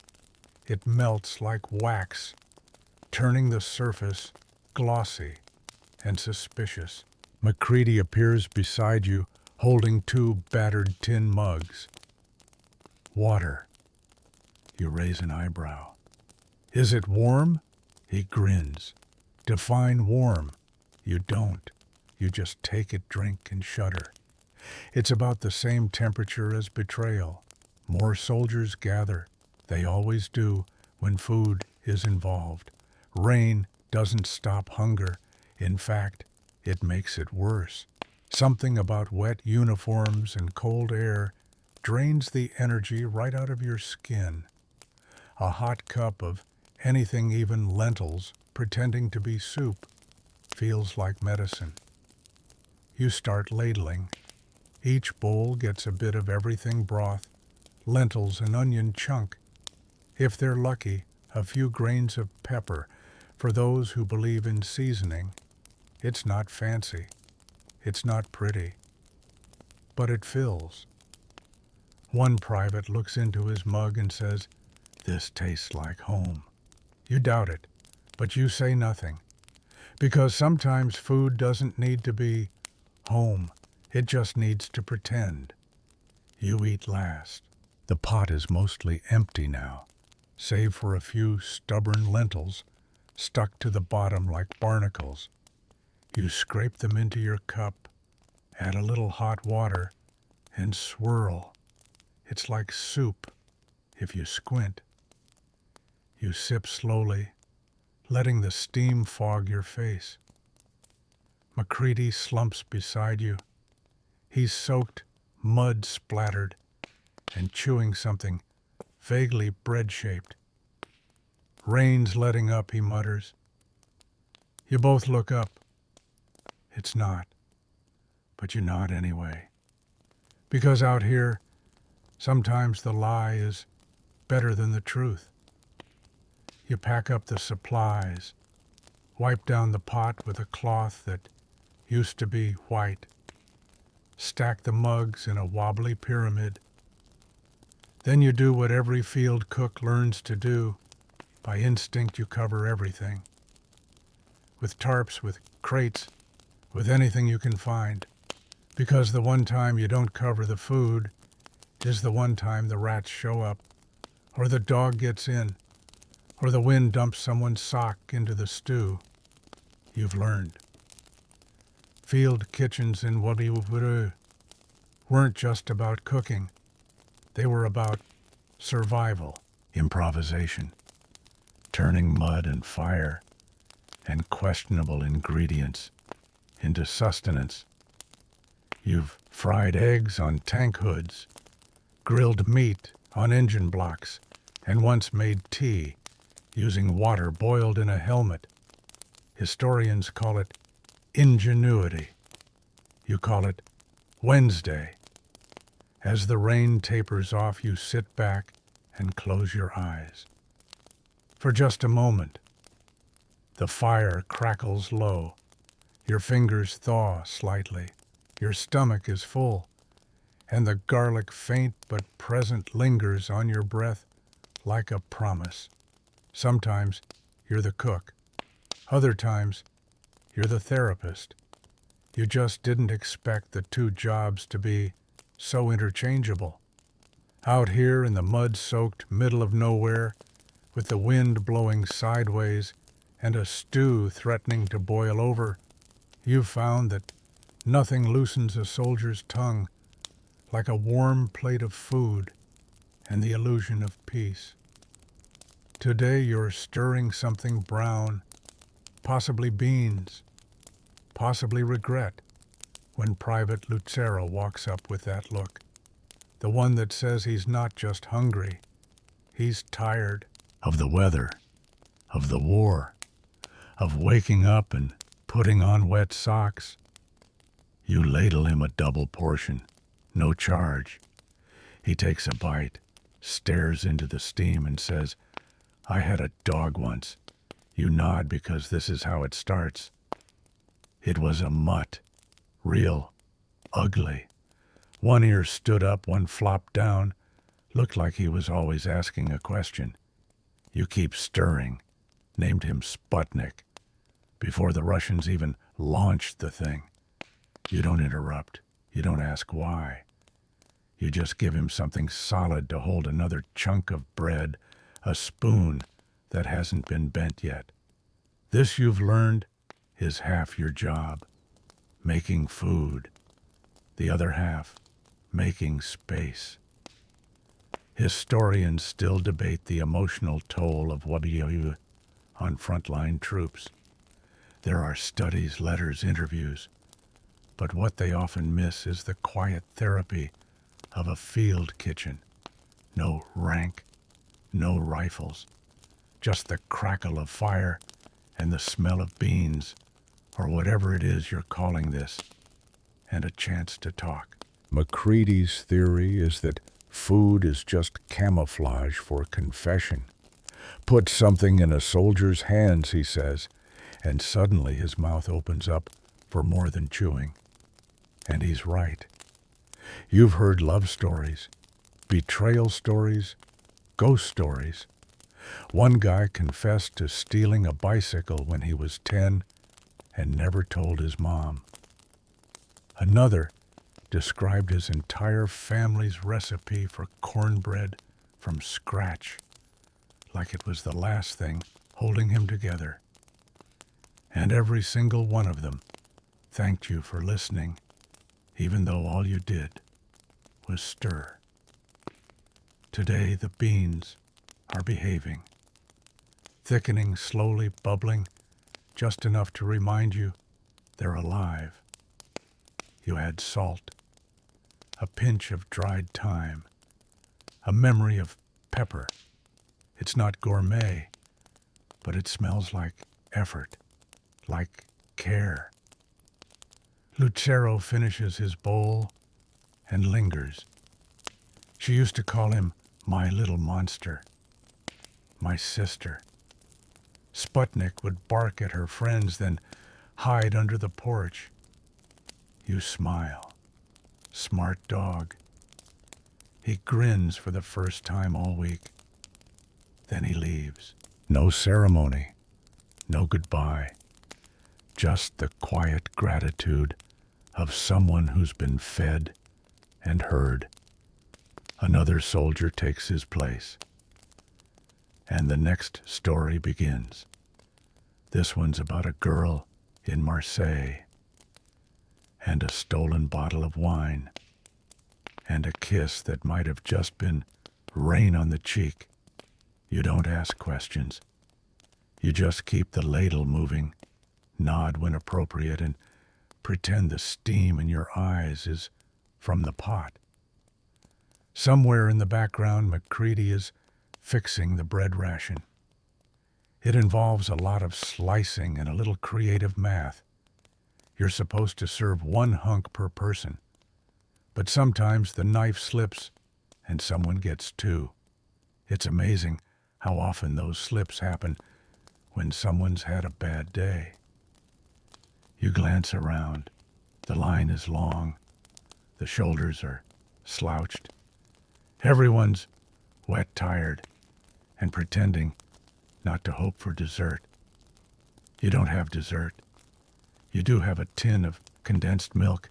It melts like wax, turning the surface glossy and suspicious. McCready appears beside you, holding 2 battered tin mugs. Water. You raise an eyebrow. Is it warm? He grins. Define warm. You don't. You just take it, drink, and shudder. It's about the same temperature as betrayal. More soldiers gather. They always do when food is involved. Rain doesn't stop hunger. In fact, it makes it worse. Something about wet uniforms and cold air drains the energy right out of your skin. A hot cup of anything, even lentils, pretending to be soup, feels like medicine. You start ladling. Each bowl gets a bit of everything broth, lentils and onion chunk. If they're lucky, a few grains of pepper for those who believe in seasoning. It's not fancy. It's not pretty. But it fills. One private looks into his mug and says, "This tastes like home." You doubt it, but you say nothing. Because sometimes food doesn't need to be home. It just needs to pretend. You eat last. The pot is mostly empty now, save for a few stubborn lentils stuck to the bottom like barnacles. You scrape them into your cup, add a little hot water, and swirl. It's like soup, if you squint. You sip slowly, letting the steam fog your face. McCready slumps beside you. He's soaked, mud-splattered, and chewing something vaguely bread-shaped. "Rain's letting up," he mutters. You both look up. It's not, but you nod anyway. Because out here, sometimes the lie is better than the truth. You pack up the supplies, wipe down the pot with a cloth that used to be white, stack the mugs in a wobbly pyramid. Then you do what every field cook learns to do. By instinct, you cover everything. With tarps, with crates, with anything you can find. Because the one time you don't cover the food, is the one time the rats show up, or the dog gets in, or the wind dumps someone's sock into the stew. You've learned. Field kitchens in Wadivuru weren't just about cooking. They were about survival, improvisation, turning mud and fire and questionable ingredients into sustenance. You've fried eggs on tank hoods, grilled meat on engine blocks, and once made tea using water boiled in a helmet. Historians call it ingenuity. You call it Wednesday. As the rain tapers off, you sit back and close your eyes. For just a moment, the fire crackles low. Your fingers thaw slightly. Your stomach is full, and the garlic faint but present lingers on your breath like a promise. Sometimes you're the cook. Other times you're the therapist. You just didn't expect the two jobs to be so interchangeable. Out here in the mud-soaked middle of nowhere, with the wind blowing sideways and a stew threatening to boil over, you've found that nothing loosens a soldier's tongue like a warm plate of food and the illusion of peace. Today you're stirring something brown, possibly beans, possibly regret, when Private Lucero walks up with that look. The one that says he's not just hungry, he's tired. Of the weather, of the war, of waking up and putting on wet socks. You ladle him a double portion, no charge. He takes a bite, stares into the steam and says, "I had a dog once." You nod because this is how it starts. It was a mutt, real ugly. One ear stood up, one flopped down, looked like he was always asking a question. You keep stirring, named him Sputnik, before the Russians even launched the thing. You don't interrupt. You don't ask why. You just give him something solid to hold another chunk of bread, a spoon that hasn't been bent yet. This, you've learned, is half your job, making food. The other half, making space. Historians still debate the emotional toll of Wadiyuyu on frontline troops. There are studies, letters, interviews, but what they often miss is the quiet therapy of a field kitchen. No rank, no rifles, just the crackle of fire and the smell of beans, or whatever it is you're calling this, and a chance to talk. McCready's theory is that food is just camouflage for confession. Put something in a soldier's hands, he says, and suddenly his mouth opens up for more than chewing. And he's right. You've heard love stories, betrayal stories, ghost stories. One guy confessed to stealing a bicycle when he was 10 and never told his mom. Another described his entire family's recipe for cornbread from scratch, like it was the last thing holding him together. And every single one of them thanked you for listening, even though all you did was stir. Today the beans are behaving, thickening, slowly bubbling, just enough to remind you they're alive. You add salt, a pinch of dried thyme, a memory of pepper. It's not gourmet, but it smells like effort, like care. Lucero finishes his bowl and lingers. She used to call him my little monster, my sister. Sputnik would bark at her friends, then hide under the porch. You smile. Smart dog. He grins for the first time all week. Then he leaves. No ceremony, no goodbye. Just the quiet gratitude of someone who's been fed and heard. Another soldier takes his place. And the next story begins. This one's about a girl in Marseille, and a stolen bottle of wine, and a kiss that might have just been rain on the cheek. You don't ask questions. You just keep the ladle moving, nod when appropriate, and pretend the steam in your eyes is from the pot. Somewhere in the background, McCready is fixing the bread ration. It involves a lot of slicing and a little creative math. You're supposed to serve one hunk per person, but sometimes the knife slips and someone gets two. It's amazing how often those slips happen when someone's had a bad day. You glance around. The line is long. The shoulders are slouched. Everyone's wet, tired, and pretending not to hope for dessert. You don't have dessert. You do have a tin of condensed milk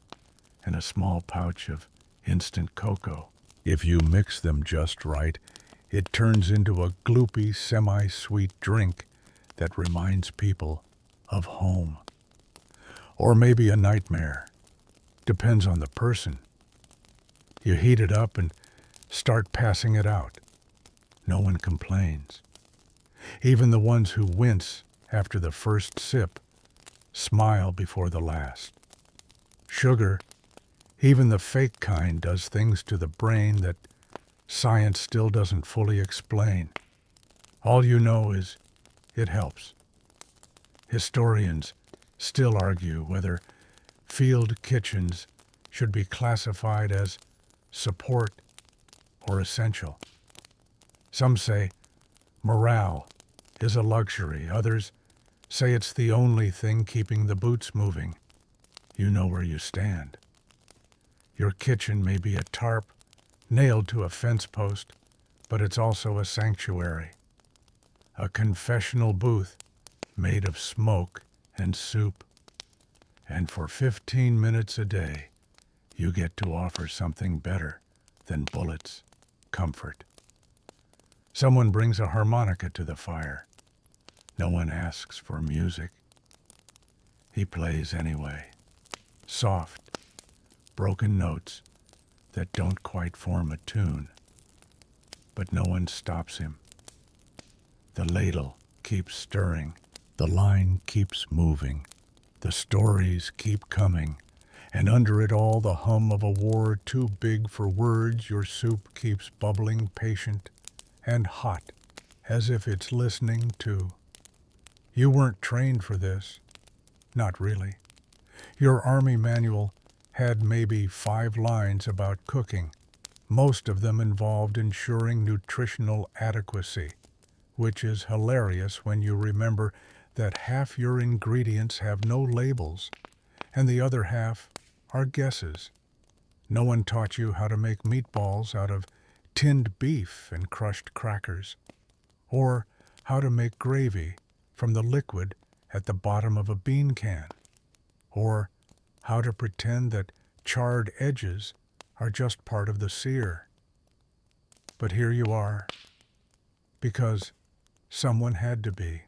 and a small pouch of instant cocoa. If you mix them just right, it turns into a gloopy, semi-sweet drink that reminds people of home. Or maybe a nightmare. Depends on the person. You heat it up and start passing it out. No one complains. Even the ones who wince after the first sip smile before the last. Sugar, even the fake kind, does things to the brain that science still doesn't fully explain. All you know is it helps. Historians still argue whether field kitchens should be classified as support or essential. Some say morale is a luxury. Others say it's the only thing keeping the boots moving. You know where you stand. Your kitchen may be a tarp nailed to a fence post, but it's also a sanctuary, a confessional booth made of smoke and soup. And for 15 minutes a day, you get to offer something better than bullets, comfort. Someone brings a harmonica to the fire. No one asks for music. He plays anyway. Soft, broken notes that don't quite form a tune. But no one stops him. The ladle keeps stirring. The line keeps moving. The stories keep coming. And under it all, the hum of a war too big for words. Your soup keeps bubbling, patient and hot, as if it's listening too. You weren't trained for this. Not really. Your army manual had maybe 5 lines about cooking. Most of them involved ensuring nutritional adequacy, which is hilarious when you remember that half your ingredients have no labels, and the other half are guesses. No one taught you how to make meatballs out of tinned beef and crushed crackers, or how to make gravy from the liquid at the bottom of a bean can, or how to pretend that charred edges are just part of the sear. But here you are, because someone had to be.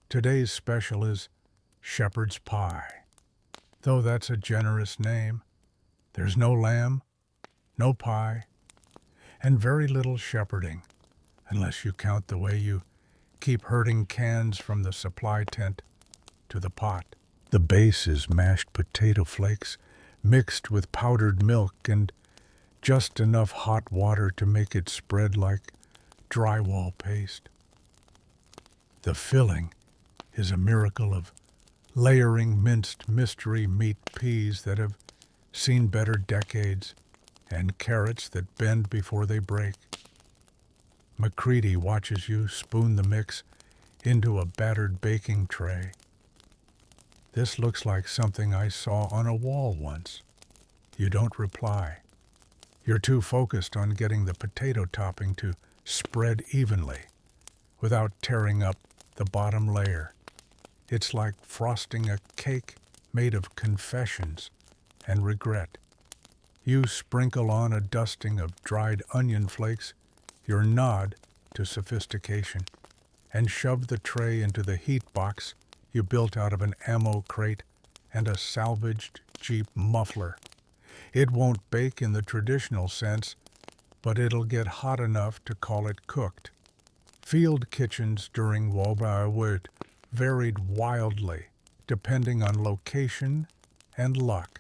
Today's special is shepherd's pie. Though that's a generous name, there's no lamb, no pie, and very little shepherding, unless you count the way you keep herding cans from the supply tent to the pot. The base is mashed potato flakes mixed with powdered milk and just enough hot water to make it spread like drywall paste. The filling is a miracle of layering minced mystery meat peas that have seen better decades and carrots that bend before they break. McCready watches you spoon the mix into a battered baking tray. This looks like something I saw on a wall once. You don't reply. You're too focused on getting the potato topping to spread evenly without tearing up the bottom layer. It's like frosting a cake made of confessions and regret. You sprinkle on a dusting of dried onion flakes, your nod to sophistication, and shove the tray into the heat box you built out of an ammo crate and a salvaged Jeep muffler. It won't bake in the traditional sense, but it'll get hot enough to call it cooked. Field kitchens during World War II varied wildly, depending on location and luck.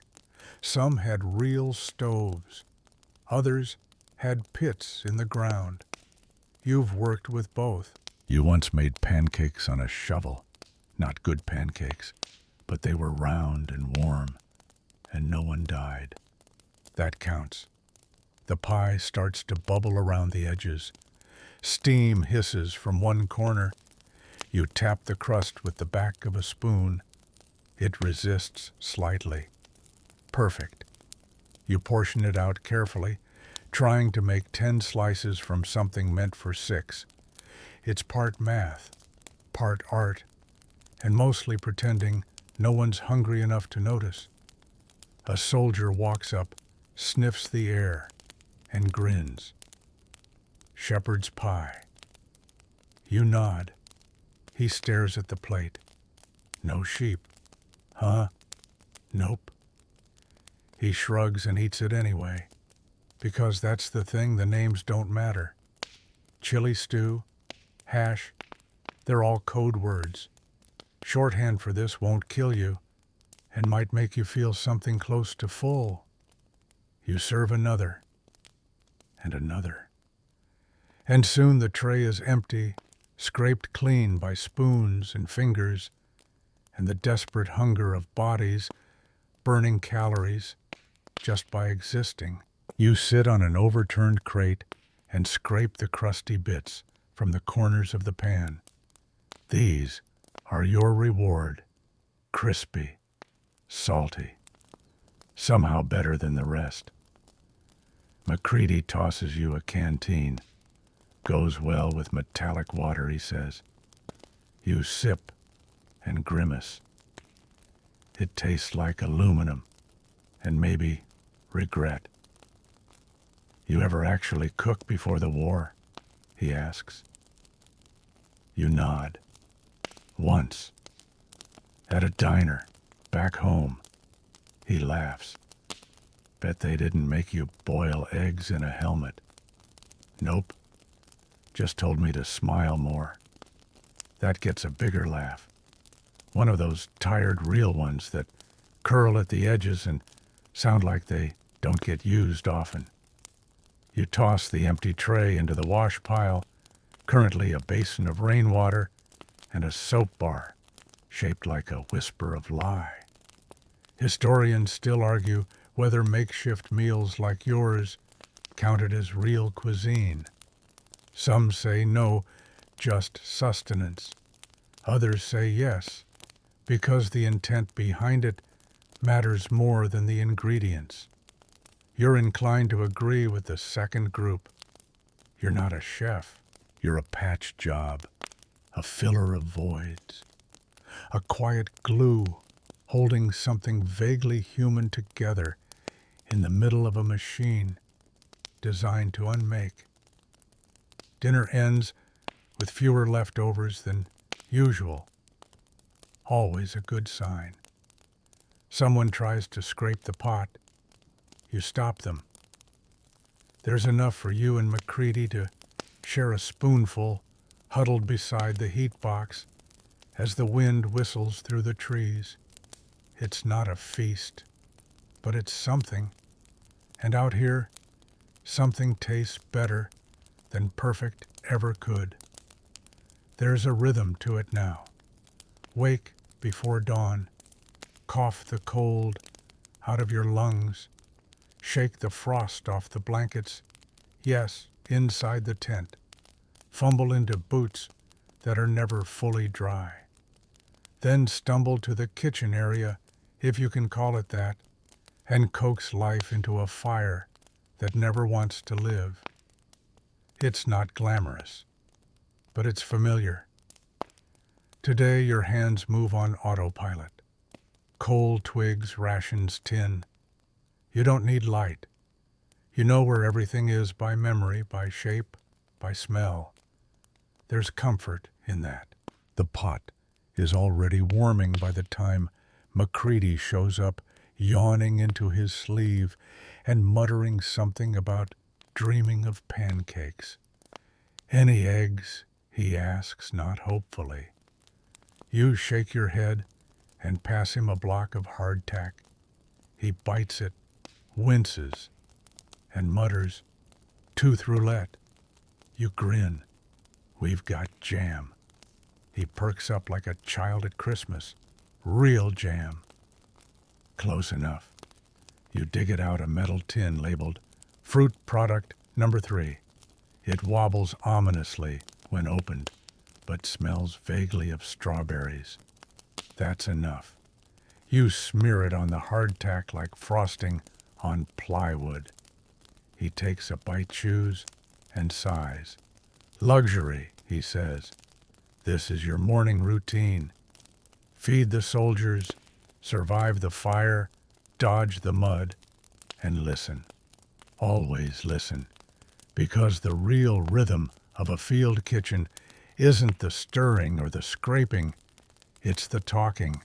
Some had real stoves. Others had pits in the ground. You've worked with both. You once made pancakes on a shovel. Not good pancakes, but they were round and warm, and no one died. That counts. The pie starts to bubble around the edges. Steam hisses from one corner. You tap the crust with the back of a spoon. It resists slightly. Perfect. You portion it out carefully, trying to make 10 slices from something meant for 6. It's part math, part art, and mostly pretending no one's hungry enough to notice. A soldier walks up, sniffs the air, and grins. Shepherd's pie. You nod. He stares at the plate. No sheep. Huh? Nope. He shrugs and eats it anyway, because that's the thing, the names don't matter. Chili stew, hash, they're all code words. Shorthand for this won't kill you and might make you feel something close to full. You serve another and another. And soon the tray is empty, scraped clean by spoons and fingers, and the desperate hunger of bodies burning calories just by existing. You sit on an overturned crate and scrape the crusty bits from the corners of the pan. These are your reward. Crispy, salty, somehow better than the rest. McCready tosses you a canteen. Goes well with metallic water, he says. You sip and grimace. It tastes like aluminum and maybe regret. You ever actually cook before the war? He asks. You nod. Once. At a diner, back home. He laughs. Bet they didn't make you boil eggs in a helmet. Nope. Just told me to smile more. That gets a bigger laugh. One of those tired real ones that curl at the edges and sound like they don't get used often. You toss the empty tray into the wash pile, currently a basin of rainwater and a soap bar shaped like a whisper of lie. Historians still argue whether makeshift meals like yours counted as real cuisine. Some say no, just sustenance. Others say yes, because the intent behind it matters more than the ingredients. You're inclined to agree with the second group. You're not a chef. You're a patch job, a filler of voids, a quiet glue holding something vaguely human together in the middle of a machine designed to unmake. Dinner ends with fewer leftovers than usual. Always a good sign. Someone tries to scrape the pot. You stop them. There's enough for you and McCready to share a spoonful huddled beside the heat box as the wind whistles through the trees. It's not a feast, but it's something. And out here, something tastes better than perfect ever could. There's a rhythm to it now. Wake before dawn. Cough the cold out of your lungs. Shake the frost off the blankets. Yes, inside the tent. Fumble into boots that are never fully dry. Then stumble to the kitchen area, if you can call it that, and coax life into a fire that never wants to live. It's not glamorous, but it's familiar. Today your hands move on autopilot. Coal twigs, rations, tin. You don't need light. You know where everything is by memory, by shape, by smell. There's comfort in that. The pot is already warming by the time Macready shows up, yawning into his sleeve and muttering something about dreaming of pancakes. "Any eggs?" he asks, not hopefully. You shake your head and pass him a block of hardtack. He bites it, winces, and mutters, "Tooth roulette." You grin. "We've got jam." He perks up like a child at Christmas. "Real jam." Close enough. You dig it out a metal tin labeled Fruit Product Number 3. It wobbles ominously when opened, but smells vaguely of strawberries. That's enough. You smear it on the hardtack like frosting on plywood. He takes a bite, chews, and sighs. "Luxury," he says. "This is your morning routine. Feed the soldiers, survive the fire, dodge the mud, and listen. Always listen, because the real rhythm of a field kitchen isn't the stirring or the scraping, it's the talking.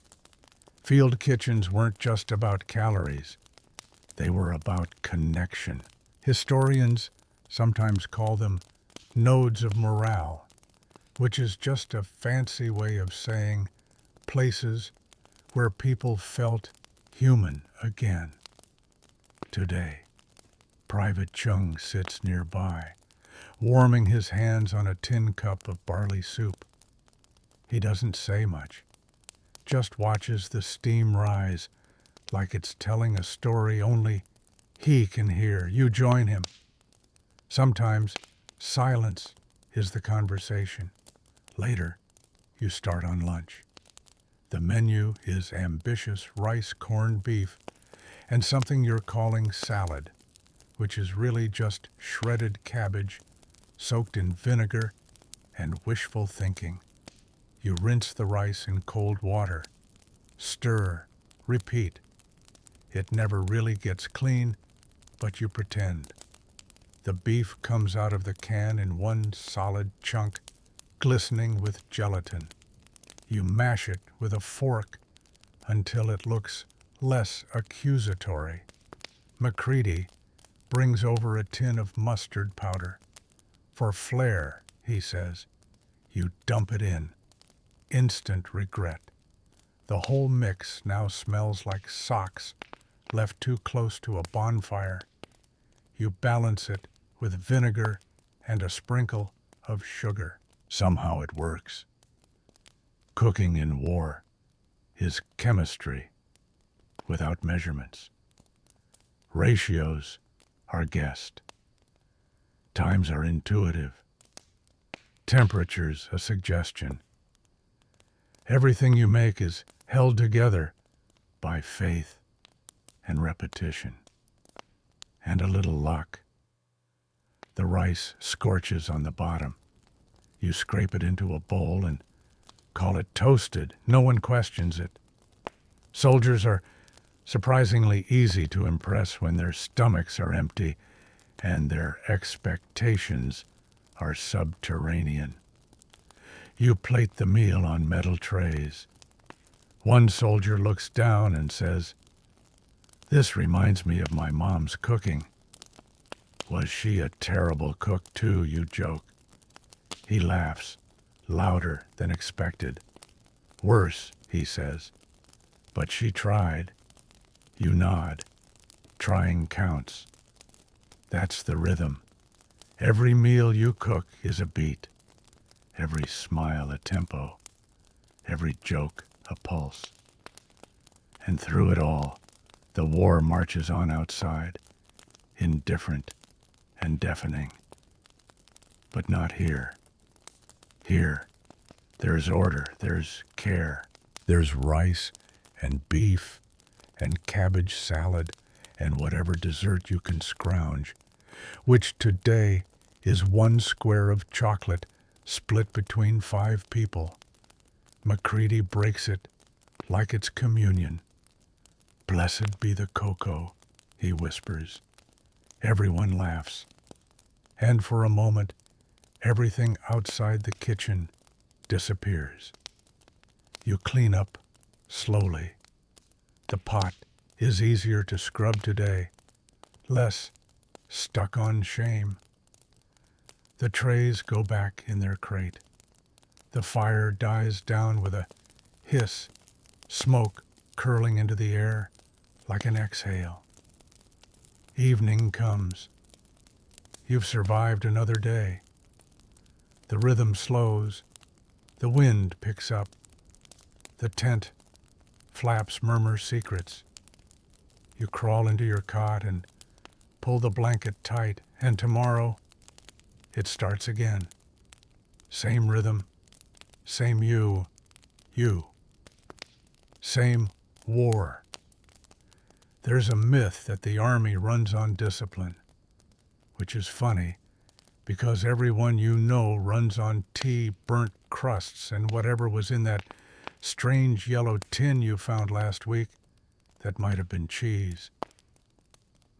Field kitchens weren't just about calories. They were about connection. Historians sometimes call them nodes of morale, which is just a fancy way of saying places where people felt human again. Today, Private Chung sits nearby, warming his hands on a tin cup of barley soup. He doesn't say much, just watches the steam rise like it's telling a story only he can hear. You join him. Sometimes silence is the conversation. Later, you start on lunch. The menu is ambitious rice corned beef and something you're calling salad, which is really just shredded cabbage soaked in vinegar and wishful thinking. You rinse the rice in cold water. Stir, repeat. It never really gets clean, but you pretend. The beef comes out of the can in one solid chunk, glistening with gelatin. You mash it with a fork until it looks less accusatory. Macready brings over a tin of mustard powder. For flair, he says. You dump it in. Instant regret. The whole mix now smells like socks left too close to a bonfire. You balance it with vinegar and a sprinkle of sugar. Somehow it works. Cooking in war is chemistry without measurements. Ratios are guessed. Times are intuitive. Temperature's a suggestion. Everything you make is held together by faith and repetition and a little luck. The rice scorches on the bottom. You scrape it into a bowl and call it toasted. No one questions it. Soldiers are surprisingly easy to impress when their stomachs are empty and their expectations are subterranean. You plate the meal on metal trays. One soldier looks down and says, "This reminds me of my mom's cooking." "Was she a terrible cook too?" you joke. He laughs, louder than expected. "Worse," he says. "But she tried." You nod. Trying counts. That's the rhythm. Every meal you cook is a beat. Every smile a tempo. Every joke a pulse. And through it all, the war marches on outside, indifferent and deafening. But not here. Here, there's order, there's care. There's rice and beef and cabbage salad and whatever dessert you can scrounge, which today is one square of chocolate split between 5 people. Macready breaks it like it's communion. "Blessed be the cocoa," he whispers. Everyone laughs, and for a moment, everything outside the kitchen disappears. You clean up slowly. The pot is easier to scrub today, less stuck on shame. The trays go back in their crate. The fire dies down with a hiss, smoke curling into the air like an exhale. Evening comes. You've survived another day. The rhythm slows. The wind picks up. The tent flaps murmur secrets. You crawl into your cot and pull the blanket tight, and tomorrow it starts again. Same rhythm, same you. Same war. There's a myth that the Army runs on discipline, which is funny because everyone you know runs on tea, burnt crusts, and whatever was in that strange yellow tin you found last week. That might have been cheese.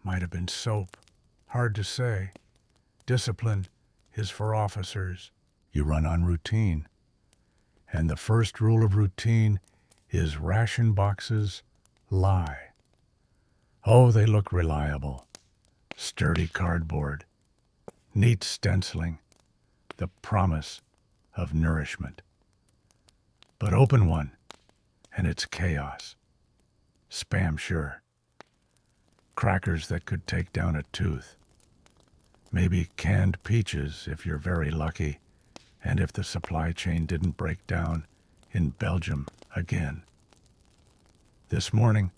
Might have been soap. Hard to say. Discipline is for officers. You run on routine. And the first rule of routine is ration boxes lie. Oh, they look reliable. Sturdy cardboard. Neat stenciling. The promise of nourishment. But open one, and it's chaos. Spam sure. Crackers that could take down a tooth. Maybe canned peaches if you're very lucky, and if the supply chain didn't break down in Belgium again. This morning,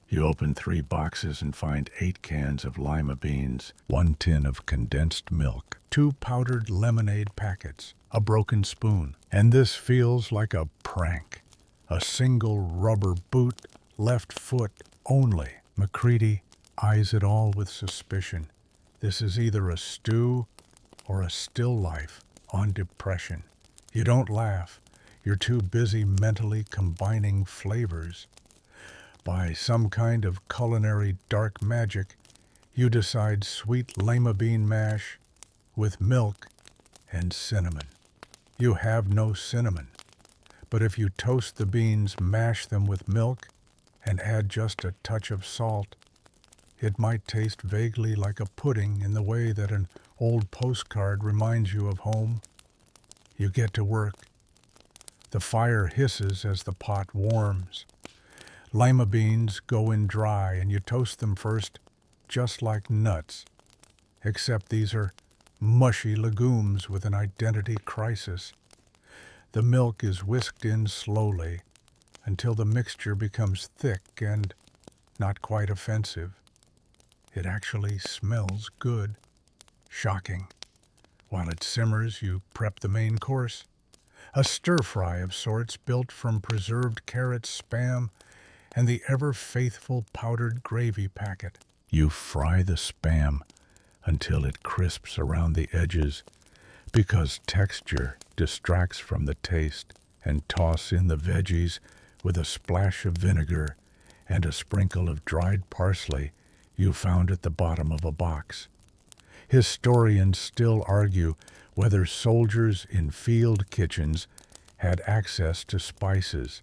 you open 3 boxes and find 8 cans of lima beans, 1 tin of condensed milk, 2 powdered lemonade packets, a broken spoon, and this feels like a prank. A single rubber boot, left foot only. McCready eyes it all with suspicion. This is either a stew or a still life on depression. You don't laugh. You're too busy mentally combining flavors. By some kind of culinary dark magic, you decide sweet lima bean mash with milk and cinnamon. You have no cinnamon, but if you toast the beans, mash them with milk, and add just a touch of salt, it might taste vaguely like a pudding in the way that an old postcard reminds you of home. You get to work. The fire hisses as the pot warms. Lima beans go in dry, and you toast them first, just like nuts, except these are mushy legumes with an identity crisis. The milk is whisked in slowly until the mixture becomes thick and not quite offensive. It actually smells good. Shocking. While it simmers, you prep the main course. A stir-fry of sorts built from preserved carrots, spam, and the ever-faithful powdered gravy packet. You fry the spam until it crisps around the edges because texture distracts from the taste, and toss in the veggies with a splash of vinegar and a sprinkle of dried parsley you found at the bottom of a box. Historians still argue whether soldiers in field kitchens had access to spices.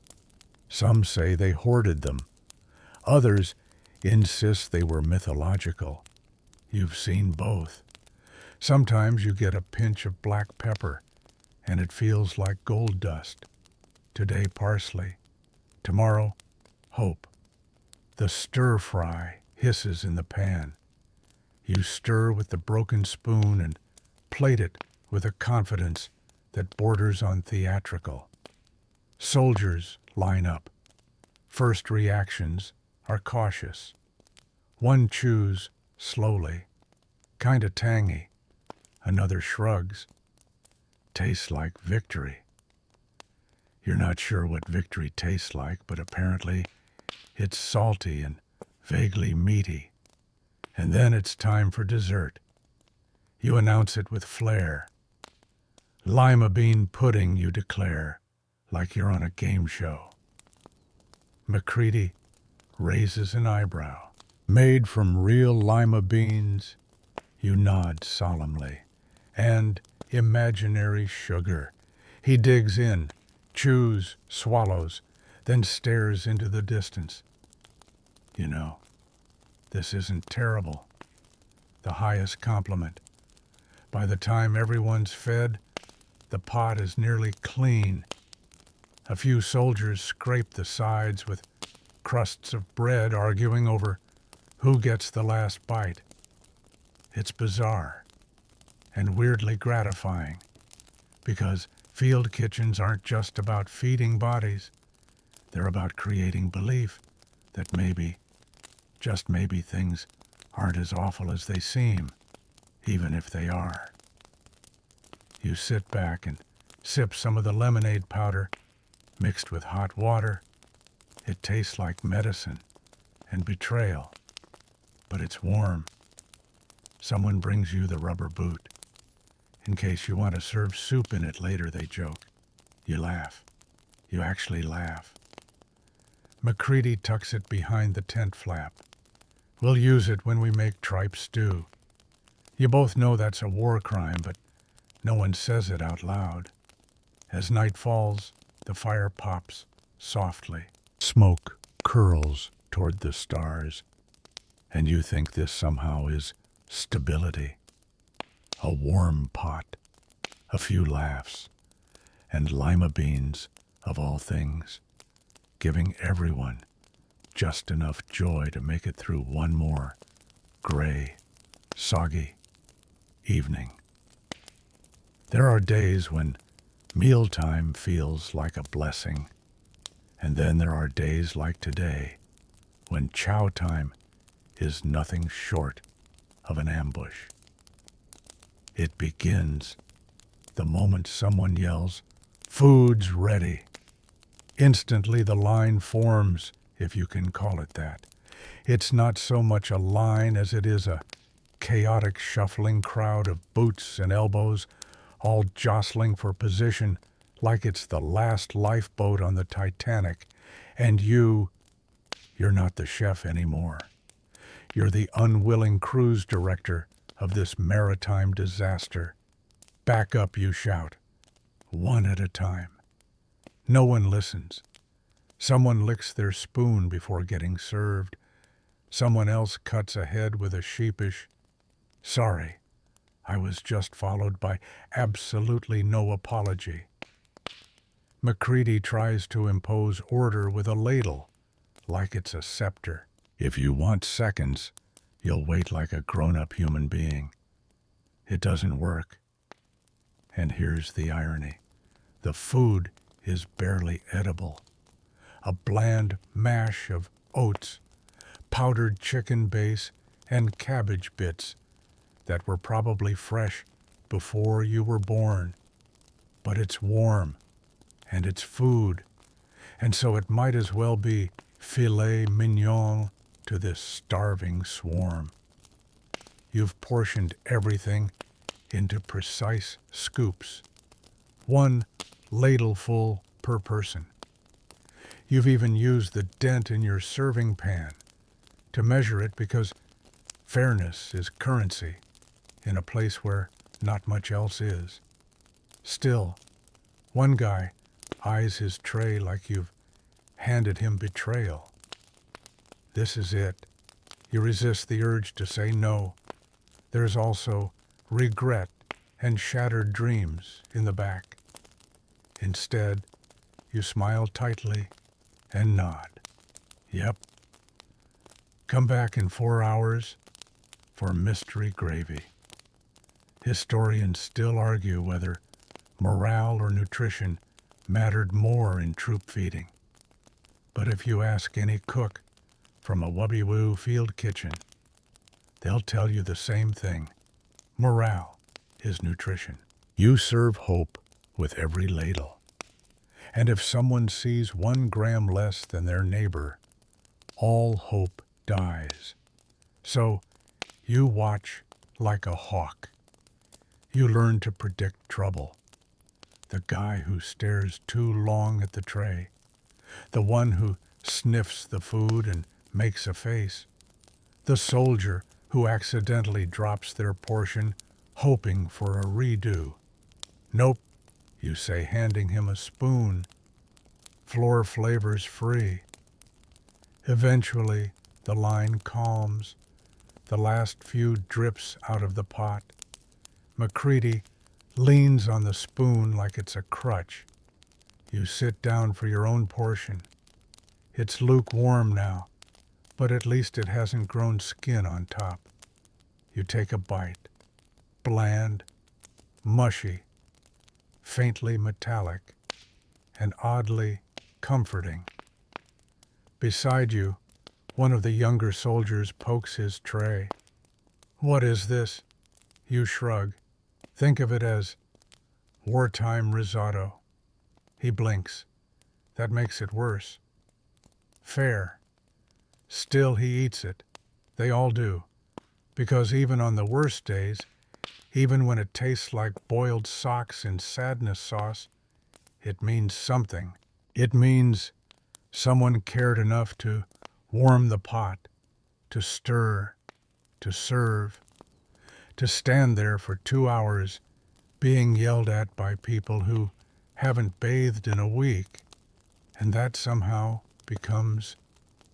Some say they hoarded them. Others insist they were mythological. You've seen both. Sometimes you get a pinch of black pepper, and it feels like gold dust. Today, parsley. Tomorrow, hope. The stir-fry hisses in the pan. You stir with the broken spoon and plate it with a confidence that borders on theatrical. Soldiers line up. First reactions are cautious. One chews slowly, kinda tangy. Another shrugs. Tastes like victory. You're not sure what victory tastes like, but apparently it's salty and vaguely meaty. And then it's time for dessert. You announce it with flair. Lima bean pudding, you declare, like you're on a game show. McCready raises an eyebrow. made from real lima beans, you nod solemnly, and imaginary sugar. He digs in, chews, swallows, then stares into the distance. You know, this isn't terrible. The highest compliment. By the time everyone's fed, the pot is nearly clean. A few soldiers scrape the sides with crusts of bread, arguing over who gets the last bite. It's bizarre and weirdly gratifying, because field kitchens aren't just about feeding bodies. They're about creating belief that maybe, just maybe, things aren't as awful as they seem, even if they are. You sit back and sip some of the lemonade powder mixed with hot water. It tastes like medicine and betrayal, but it's warm. Someone brings you the rubber boot. In case you want to serve soup in it later, they joke. You laugh. You actually laugh. McCready tucks it behind the tent flap. We'll use it when we make tripe stew. You both know that's a war crime, but no one says it out loud. As night falls, the fire pops softly. Smoke curls toward the stars, and you think this somehow is stability. A warm pot, a few laughs, and lima beans, of all things, giving everyone just enough joy to make it through one more gray, soggy evening. There are days when mealtime feels like a blessing, and then there are days like today when chow time is nothing short of an ambush. It begins the moment someone yells, "Food's ready." Instantly the line forms, if you can call it that. It's not so much a line as it is a chaotic shuffling crowd of boots and elbows, all jostling for position like it's the last lifeboat on the Titanic, and you're not the chef anymore. You're the unwilling cruise director of this maritime disaster. Back up, you shout, one at a time. No one listens. Someone licks their spoon before getting served. Someone else cuts ahead with a sheepish, "Sorry, I was just," followed by absolutely no apology. McCready tries to impose order with a ladle, like it's a scepter. If you want seconds, you'll wait like a grown-up human being. It doesn't work. And here's the irony. The food is barely edible. A bland mash of oats, powdered chicken base, and cabbage bits that were probably fresh before you were born. But it's warm, and it's food, and so it might as well be filet mignon to this starving swarm. You've portioned everything into precise scoops, one ladleful per person. You've even used the dent in your serving pan to measure it, because fairness is currency in a place where not much else is. Still, one guy eyes his tray like you've handed him betrayal. This is it. You resist the urge to say no. There's also regret and shattered dreams in the back. Instead, you smile tightly and nod. Yep. Come back in 4 hours for mystery gravy. Historians still argue whether morale or nutrition mattered more in troop feeding. But if you ask any cook from a Wubby-Woo field kitchen, they'll tell you the same thing. Morale is nutrition. You serve hope with every ladle. And if someone sees 1 gram less than their neighbor, all hope dies. So you watch like a hawk. You learn to predict trouble. The guy who stares too long at the tray. The one who sniffs the food and makes a face. The soldier who accidentally drops their portion, hoping for a redo. Nope, you say, handing him a spoon. Floor flavors free. Eventually, the line calms. The last few drips out of the pot. McCready leans on the spoon like it's a crutch. You sit down for your own portion. It's lukewarm now, but at least it hasn't grown skin on top. You take a bite. Bland, mushy, faintly metallic, and oddly comforting. Beside you, one of the younger soldiers pokes his tray. What is this? You shrug. Think of it as wartime risotto. He blinks. That makes it worse. Fair. Still he eats it. They all do. Because even on the worst days, even when it tastes like boiled socks in sadness sauce, it means something. It means someone cared enough to warm the pot, to stir, to serve, to stand there for 2 hours being yelled at by people who haven't bathed in a week, and that somehow becomes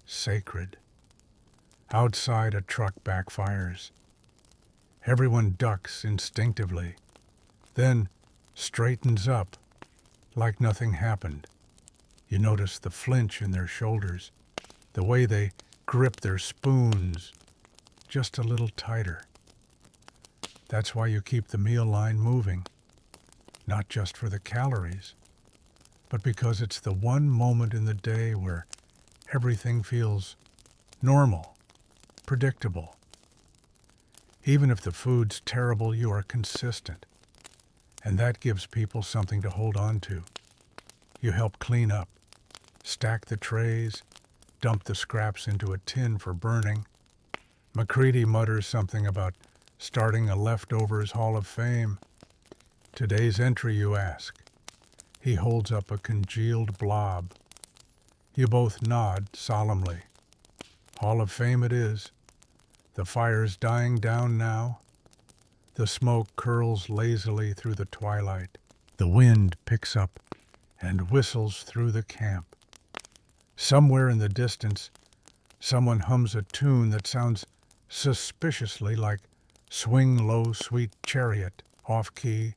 sacred. Outside, a truck backfires. Everyone ducks instinctively, then straightens up like nothing happened. You notice the flinch in their shoulders, the way they grip their spoons just a little tighter. That's why you keep the meal line moving, not just for the calories, but because it's the one moment in the day where everything feels normal, predictable. Even if the food's terrible, you are consistent, and that gives people something to hold on to. You help clean up, stack the trays, dump the scraps into a tin for burning. McCready mutters something about starting a leftovers hall of fame. Today's entry, you ask. He holds up a congealed blob. You both nod solemnly. Hall of Fame it is. The fire's dying down now. The smoke curls lazily through the twilight. The wind picks up and whistles through the camp. Somewhere in the distance, someone hums a tune that sounds suspiciously like Swing Low, Sweet Chariot, off-key,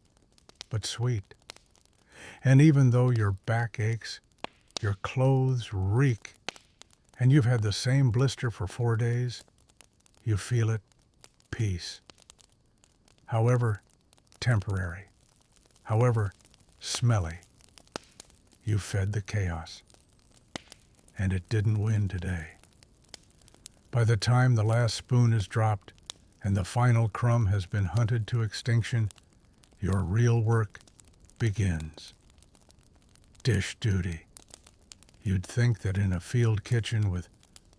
but sweet. And even though your back aches, your clothes reek, and you've had the same blister for 4 days, you feel it, peace. However temporary, however smelly, you fed the chaos. And it didn't win today. By the time the last spoon is dropped and the final crumb has been hunted to extinction, your real work begins. Dish duty. You'd think that in a field kitchen with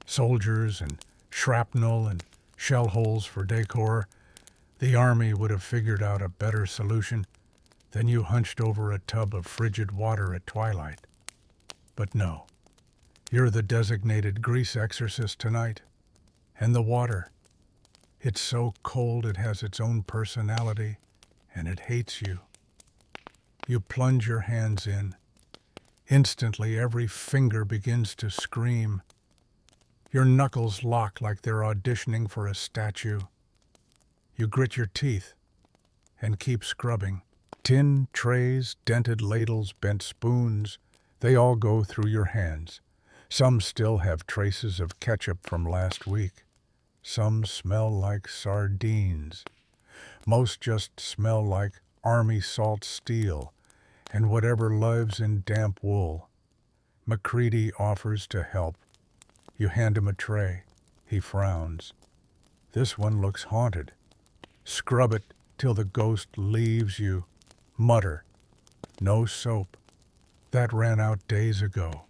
soldiers and shrapnel and shell holes for decor, the army would have figured out a better solution than you hunched over a tub of frigid water at twilight. But no, you're the designated grease exorcist tonight. And the water, it's so cold it has its own personality, and it hates you. You plunge your hands in. Instantly, every finger begins to scream. Your knuckles lock like they're auditioning for a statue. You grit your teeth and keep scrubbing. Tin trays, dented ladles, bent spoons, they all go through your hands. Some still have traces of ketchup from last week. Some smell like sardines. Most just smell like army salt steel and whatever lives in damp wool. McCready offers to help. You hand him a tray. He frowns. This one looks haunted. Scrub it till the ghost leaves you. Mutter. No soap. That ran out days ago.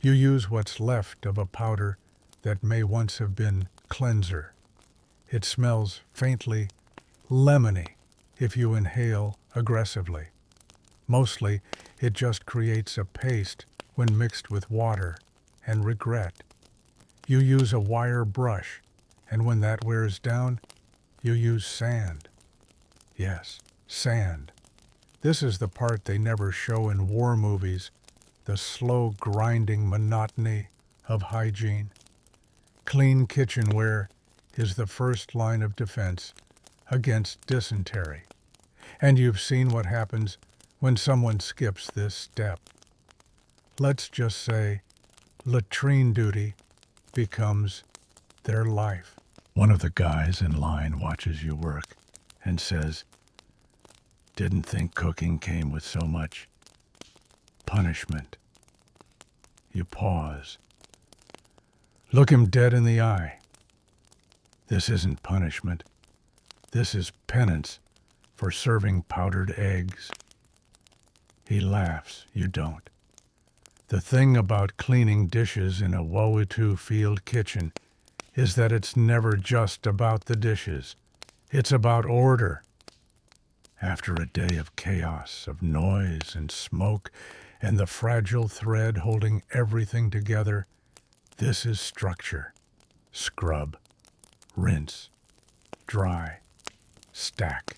You use what's left of a powder that may once have been cleanser. It smells faintly lemony if you inhale aggressively. Mostly, it just creates a paste when mixed with water and regret. You use a wire brush And when that wears down, you use sand. Yes, sand. This is the part they never show in war movies, the slow grinding monotony of hygiene. Clean kitchenware is the first line of defense against dysentery. And you've seen what happens when someone skips this step. Let's just say latrine duty becomes their life. One of the guys in line watches you work and says, "Didn't think cooking came with so much punishment." You pause. Look him dead in the eye. This isn't punishment. This is penance for serving powdered eggs. He laughs. You don't. The thing about cleaning dishes in a Wauwatu field kitchen is that it's never just about the dishes. It's about order. After a day of chaos, of noise and smoke, and the fragile thread holding everything together, this is structure. Scrub, rinse, dry, stack.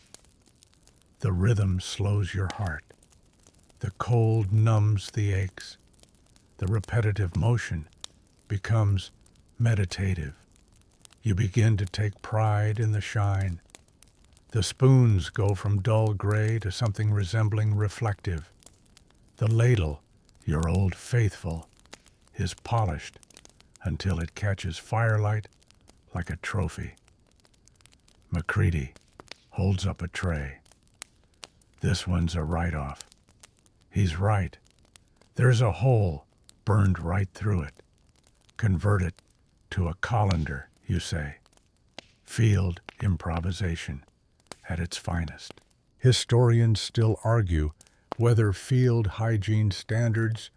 The rhythm slows your heart. The cold numbs the aches. The repetitive motion becomes meditative. You begin to take pride in the shine. The spoons go from dull gray to something resembling reflective. The ladle, your old faithful, is polished until it catches firelight like a trophy. McCready holds up a tray. This one's a write-off. He's right. There's a hole burned right through it. Convert it to a colander, you say. Field improvisation at its finest. Historians still argue whether field hygiene standards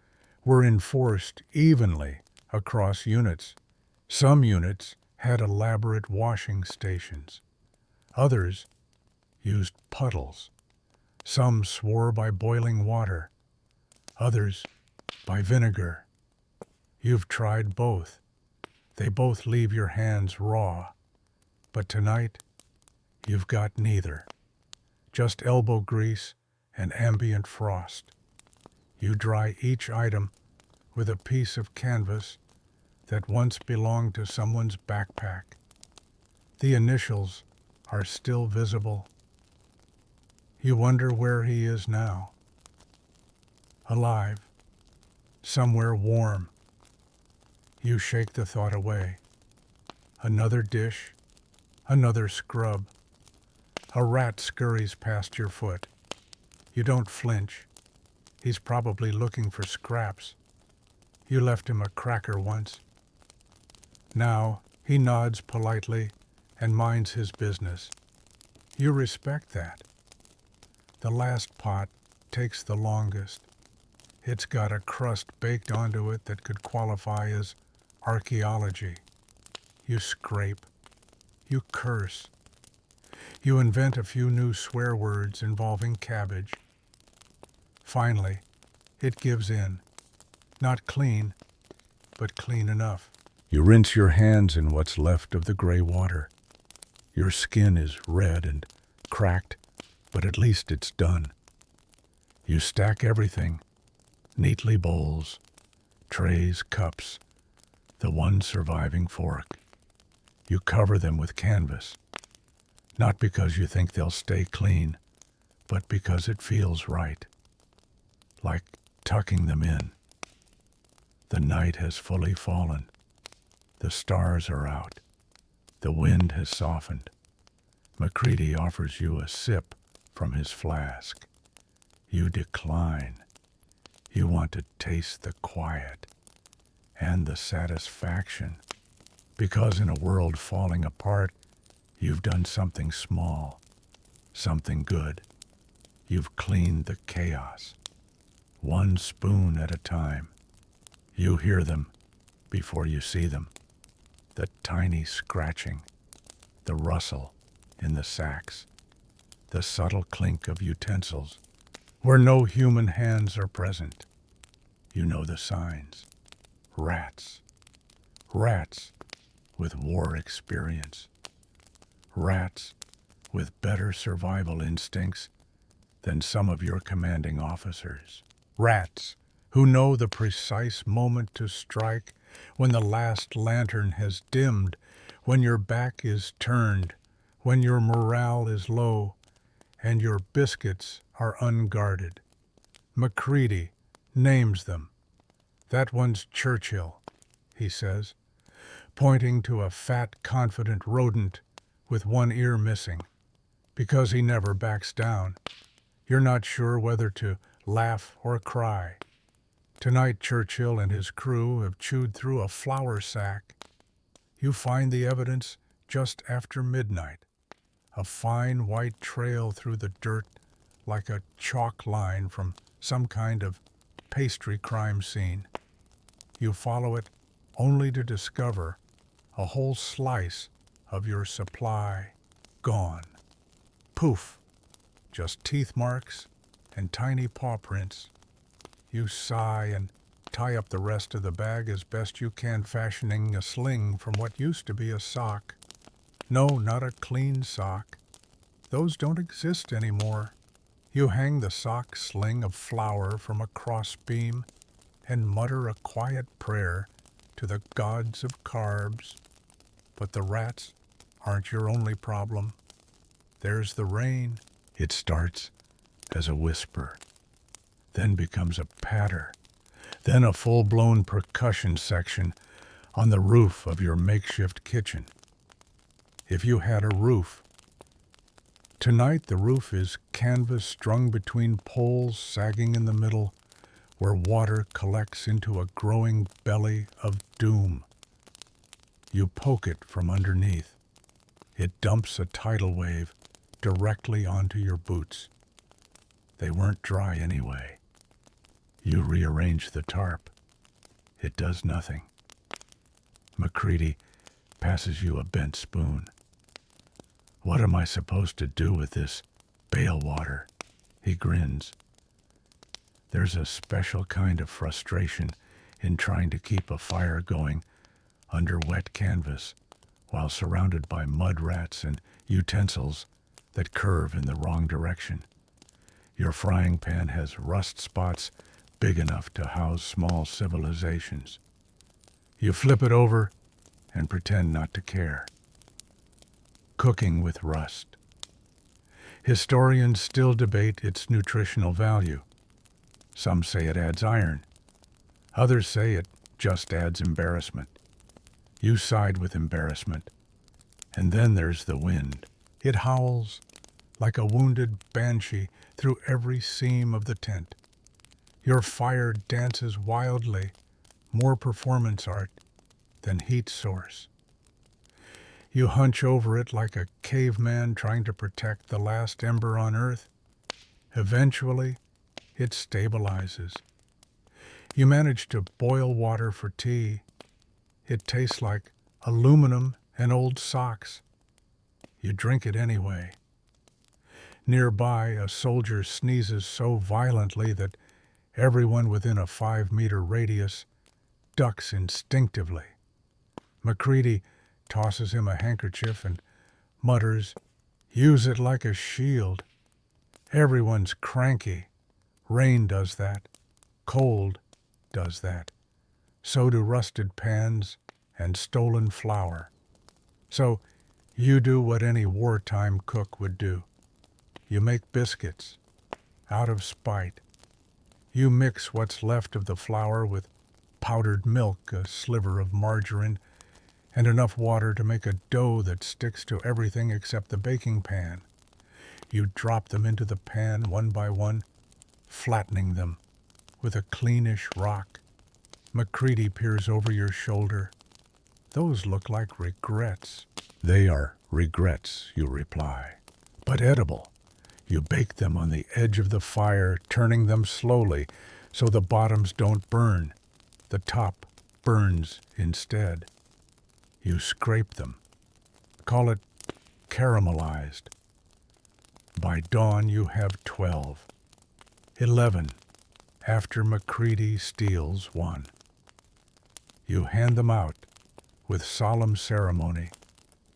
were enforced evenly across units. Some units had elaborate washing stations. Others used puddles. Some swore by boiling water. Others by vinegar. You've tried both. They both leave your hands raw. But tonight, you've got neither. Just elbow grease and ambient frost. You dry each item with a piece of canvas that once belonged to someone's backpack. The initials are still visible. You wonder where he is now. Alive, somewhere warm. You shake the thought away. Another dish, another scrub. A rat scurries past your foot. You don't flinch. He's probably looking for scraps. You left him a cracker once. Now he nods politely and minds his business. You respect that. The last pot takes the longest. It's got a crust baked onto it that could qualify as archaeology. You scrape. You curse. You invent a few new swear words involving cabbage. Finally, it gives in. Not clean, but clean enough. You rinse your hands in what's left of the gray water. Your skin is red and cracked, but at least it's done. You stack everything, neatly bowls, trays, cups, the one surviving fork. You cover them with canvas, not because you think they'll stay clean, but because it feels right, like tucking them in. The night has fully fallen. The stars are out. The wind has softened. McCready offers you a sip from his flask. You decline. You want to taste the quiet and the satisfaction, because in a world falling apart, you've done something small, something good. You've cleaned the chaos, one spoon at a time. You hear them before you see them, the tiny scratching, the rustle in the sacks, the subtle clink of utensils where no human hands are present. You know the signs. Rats. Rats with war experience. Rats with better survival instincts than some of your commanding officers. Rats who know the precise moment to strike when the last lantern has dimmed, when your back is turned, when your morale is low, and your biscuits are unguarded. Macready names them. That one's Churchill, he says, pointing to a fat, confident rodent with one ear missing, because he never backs down. You're not sure whether to laugh or cry. Tonight Churchill and his crew have chewed through a flour sack. You find the evidence just after midnight, a fine white trail through the dirt like a chalk line from some kind of pastry crime scene. You follow it only to discover a whole slice of your supply gone. Poof! Just teeth marks and tiny paw prints. You sigh and tie up the rest of the bag as best you can, fashioning a sling from what used to be a sock. No, not a clean sock. Those don't exist anymore. You hang the sock sling of flour from a crossbeam and mutter a quiet prayer to the gods of carbs. But the rats aren't your only problem. There's the rain. It starts as a whisper, then becomes a patter, then a full-blown percussion section on the roof of your makeshift kitchen. If you had a roof. Tonight the roof is canvas strung between poles sagging in the middle, where water collects into a growing belly of doom. You poke it from underneath. It dumps a tidal wave directly onto your boots. They weren't dry anyway. You rearrange the tarp. It does nothing. Macready passes you a bent spoon. What am I supposed to do with this bale water? He grins. There's a special kind of frustration in trying to keep a fire going under wet canvas while surrounded by mud rats and utensils that curve in the wrong direction. Your frying pan has rust spots big enough to house small civilizations. You flip it over and pretend not to care. Cooking with rust. Historians still debate its nutritional value. Some say it adds iron. Others say it just adds embarrassment. You side with embarrassment. And then there's the wind. It howls like a wounded banshee through every seam of the tent. Your fire dances wildly, more performance art than heat source. You hunch over it like a caveman trying to protect the last ember on earth. Eventually, it stabilizes. You manage to boil water for tea. It tastes like aluminum and old socks. You drink it anyway. Nearby, a soldier sneezes so violently that everyone within a 5-meter radius ducks instinctively. Macready tosses him a handkerchief and mutters, "Use it like a shield." Everyone's cranky. Rain does that. Cold does that. So do rusted pans and stolen flour. So you do what any wartime cook would do. You make biscuits out of spite. You mix what's left of the flour with powdered milk, a sliver of margarine, and enough water to make a dough that sticks to everything except the baking pan. You drop them into the pan one by one, flattening them with a cleanish rock. Macready peers over your shoulder. Those look like regrets. They are regrets, you reply, but edible. You bake them on the edge of the fire, turning them slowly so the bottoms don't burn. The top burns instead. You scrape them. Call it caramelized. By dawn you have 12. 11 after Macready steals one. You hand them out with solemn ceremony,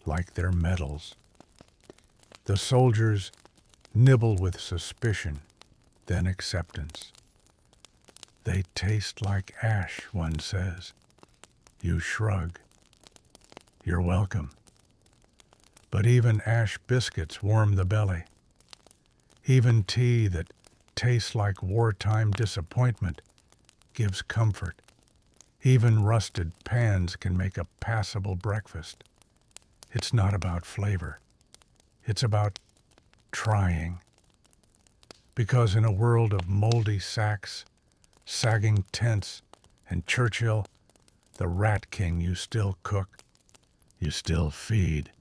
like their medals. The soldiers nibble with suspicion, then acceptance. They taste like ash, one says. You shrug. You're welcome. But even ash biscuits warm the belly. Even tea that tastes like wartime disappointment gives comfort. Even rusted pans can make a passable breakfast. It's not about flavor. It's about trying. Because in a world of moldy sacks, sagging tents, and Churchill, the Rat King, you still cook, you still feed,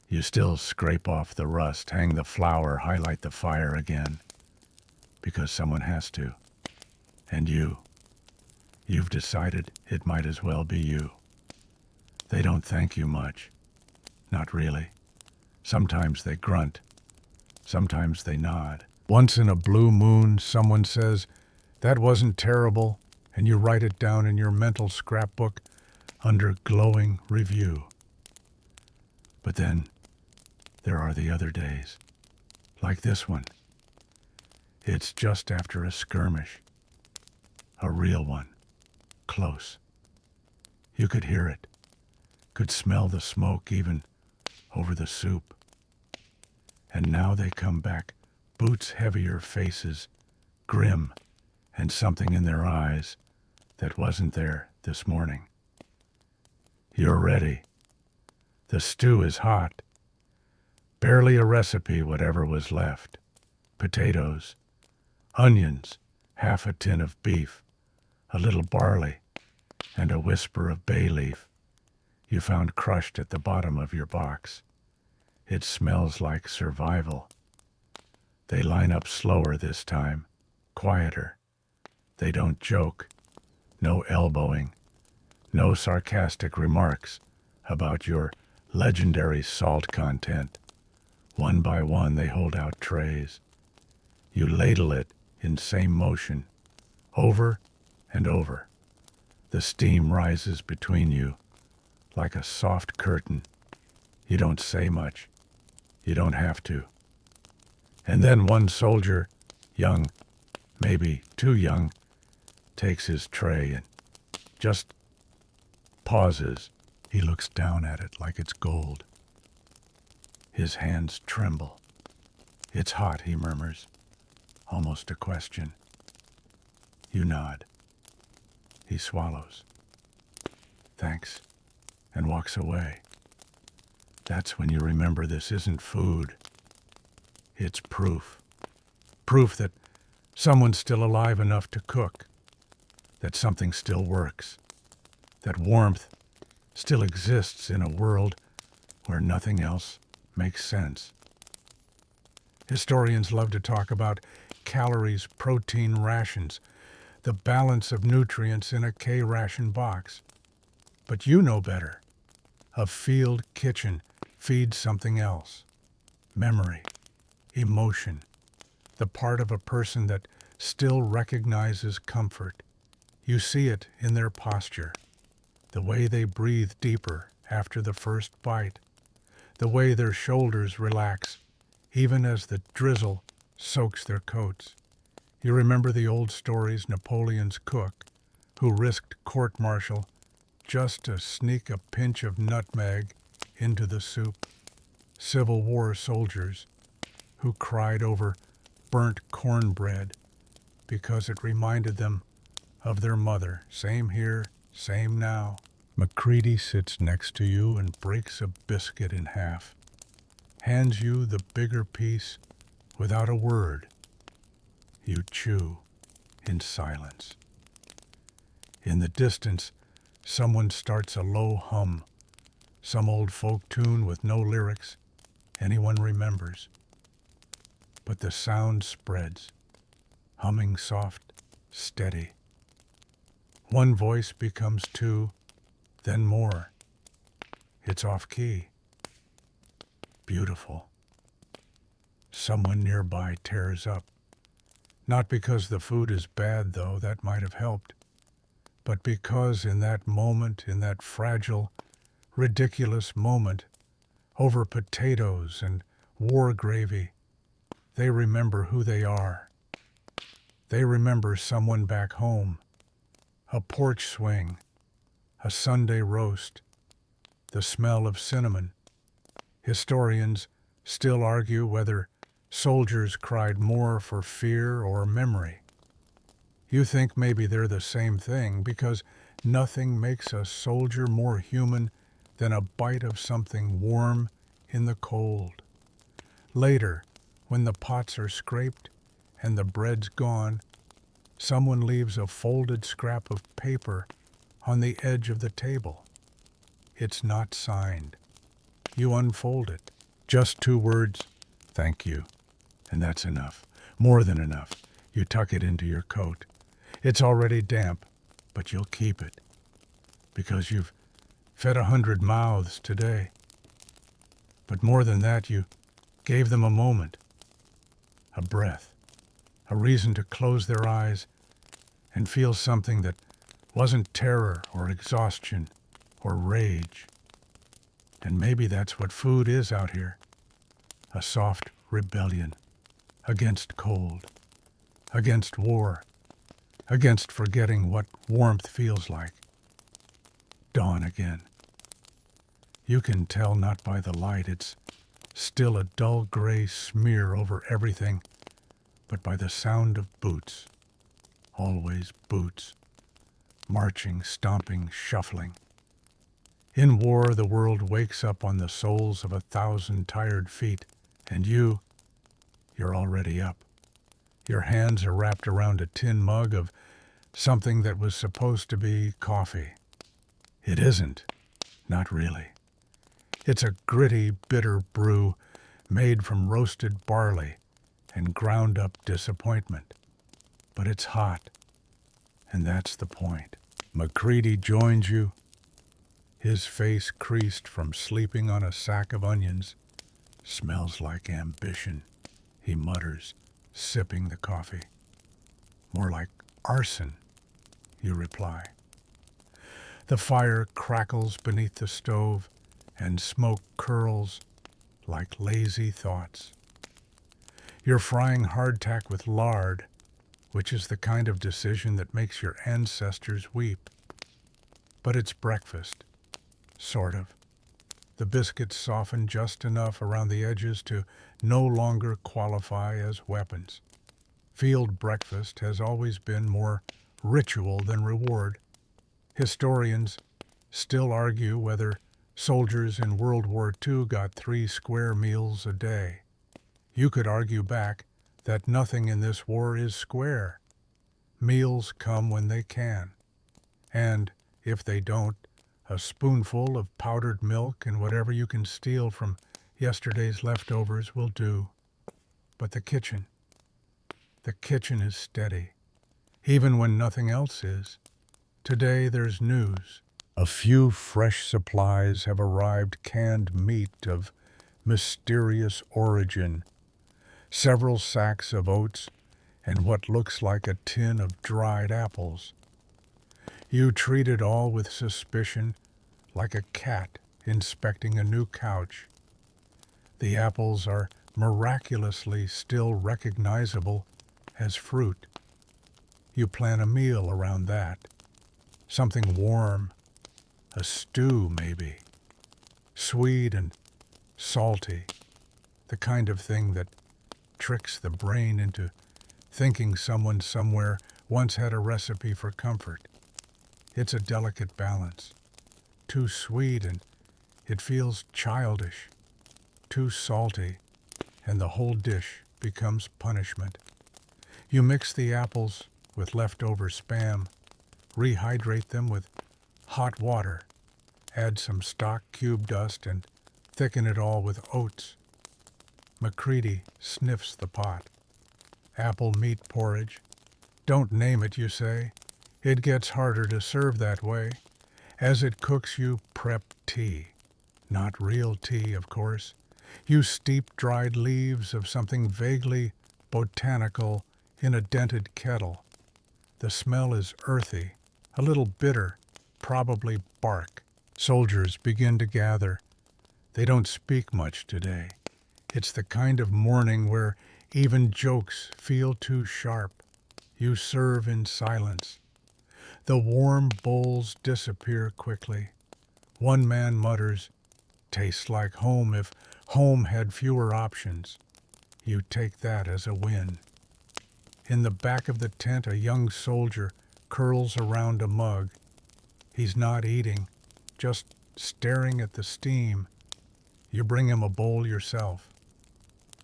you still scrape off the rust, hang the flour, highlight the fire again. Because someone has to. And you've decided it might as well be you. They don't thank you much. Not really. Sometimes they grunt. Sometimes they nod. Once in a blue moon, someone says, "That wasn't terrible," and you write it down in your mental scrapbook under glowing review. But then there are the other days, like this one. It's just after a skirmish, a real one, close. You could hear it, could smell the smoke even over the soup. And now they come back, boots heavier, faces grim, and something in their eyes that wasn't there this morning. You're ready. The stew is hot. Barely a recipe, whatever was left. Potatoes, onions, half a tin of beef, a little barley, and a whisper of bay leaf you found crushed at the bottom of your box. It smells like survival. They line up slower this time, quieter. They don't joke. No elbowing. No sarcastic remarks about your legendary salt content. One by one they hold out trays. You ladle it in same motion, over and over. The steam rises between you like a soft curtain. You don't say much. You don't have to. And then one soldier, young, maybe too young, takes his tray and just pauses. He looks down at it like it's gold. His hands tremble. "It's hot," he murmurs, almost a question. You nod. He swallows. "Thanks," and walks away. That's when you remember this isn't food. It's proof. Proof that someone's still alive enough to cook, that something still works, that warmth still exists in a world where nothing else makes sense. Historians love to talk about calories, protein rations, the balance of nutrients in a K-ration box. But you know better. A field kitchen feeds something else. Memory, emotion, the part of a person that still recognizes comfort. You see it in their posture, the way they breathe deeper after the first bite, the way their shoulders relax, even as the drizzle soaks their coats. You remember the old stories, Napoleon's cook, who risked court-martial just to sneak a pinch of nutmeg into the soup. Civil War soldiers who cried over burnt cornbread because it reminded them of their mother. Same here, same now. Macready sits next to you and breaks a biscuit in half, hands you the bigger piece without a word. You chew in silence. In the distance, someone starts a low hum, some old folk tune with no lyrics anyone remembers. But the sound spreads, humming soft, steady. One voice becomes two, then more. It's off key. Beautiful. Someone nearby tears up. Not because the food is bad, though, that might have helped, but because in that moment, in that fragile, ridiculous moment over potatoes and war gravy. They remember who they are. They remember someone back home, a porch swing, a Sunday roast, the smell of cinnamon. Historians still argue whether soldiers cried more for fear or memory. You think maybe they're the same thing because nothing makes a soldier more human than a bite of something warm in the cold. Later, when the pots are scraped and the bread's gone, someone leaves a folded scrap of paper on the edge of the table. It's not signed. You unfold it. Just 2 words, "Thank you." And that's enough. More than enough. You tuck it into your coat. It's already damp, but you'll keep it. Because you've fed 100 mouths today. But more than that, you gave them a moment, a breath, a reason to close their eyes and feel something that wasn't terror or exhaustion or rage. And maybe that's what food is out here, a soft rebellion against cold, against war, against forgetting what warmth feels like. Dawn again. You can tell not by the light, it's still a dull gray smear over everything, but by the sound of boots. Always boots. Marching, stomping, shuffling. In war, the world wakes up on the soles of 1,000 tired feet, and you're already up. Your hands are wrapped around a tin mug of something that was supposed to be coffee. It isn't. Not really. It's a gritty, bitter brew made from roasted barley and ground up disappointment. But it's hot, and that's the point. McCready joins you, his face creased from sleeping on a sack of onions. "Smells like ambition," he mutters, sipping the coffee. "More like arson," you reply. The fire crackles beneath the stove, and smoke curls like lazy thoughts. You're frying hardtack with lard, which is the kind of decision that makes your ancestors weep. But it's breakfast, sort of. The biscuits soften just enough around the edges to no longer qualify as weapons. Field breakfast has always been more ritual than reward. Historians still argue whether soldiers in World War II got 3 square meals a day. You could argue back that nothing in this war is square. Meals come when they can. And if they don't, a spoonful of powdered milk and whatever you can steal from yesterday's leftovers will do. But the kitchen is steady, even when nothing else is. Today there's news. A few fresh supplies have arrived, canned meat of mysterious origin, several sacks of oats, and what looks like a tin of dried apples. You treat it all with suspicion, like a cat inspecting a new couch. The apples are miraculously still recognizable as fruit. You plan a meal around that, something warm, a stew maybe, sweet and salty, the kind of thing that tricks the brain into thinking someone somewhere once had a recipe for comfort. It's a delicate balance. Too sweet and it feels childish. Too salty and the whole dish becomes punishment. You mix the apples with leftover Spam, rehydrate them with hot water, add some stock cube dust, and thicken it all with oats. McCready sniffs the pot. Apple meat porridge. Don't name it, you say. It gets harder to serve that way. As it cooks, you prep tea. Not real tea, of course. You steep dried leaves of something vaguely botanical in a dented kettle. The smell is earthy, a little bitter, probably bark. Soldiers begin to gather. They don't speak much today. It's the kind of morning where even jokes feel too sharp. You serve in silence. The warm bowls disappear quickly. One man mutters, "Tastes like home if home had fewer options." You take that as a win. In the back of the tent, a young soldier curls around a mug. He's not eating, just staring at the steam. You bring him a bowl yourself.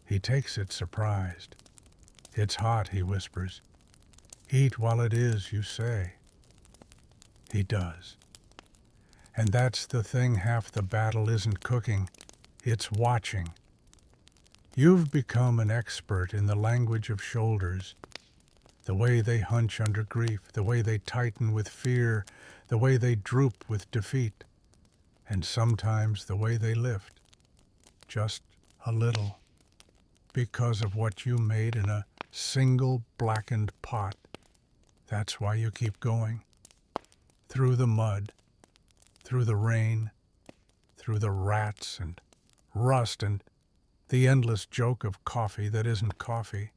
He takes it surprised. "It's hot," he whispers. "Eat while it is," you say. He does. And that's the thing, half the battle isn't cooking, it's watching. You've become an expert in the language of shoulders, the way they hunch under grief, the way they tighten with fear, the way they droop with defeat, and sometimes the way they lift, just a little, because of what you made in a single blackened pot. That's why you keep going. Through the mud, through the rain, through the rats and rust and the endless joke of coffee that isn't coffee.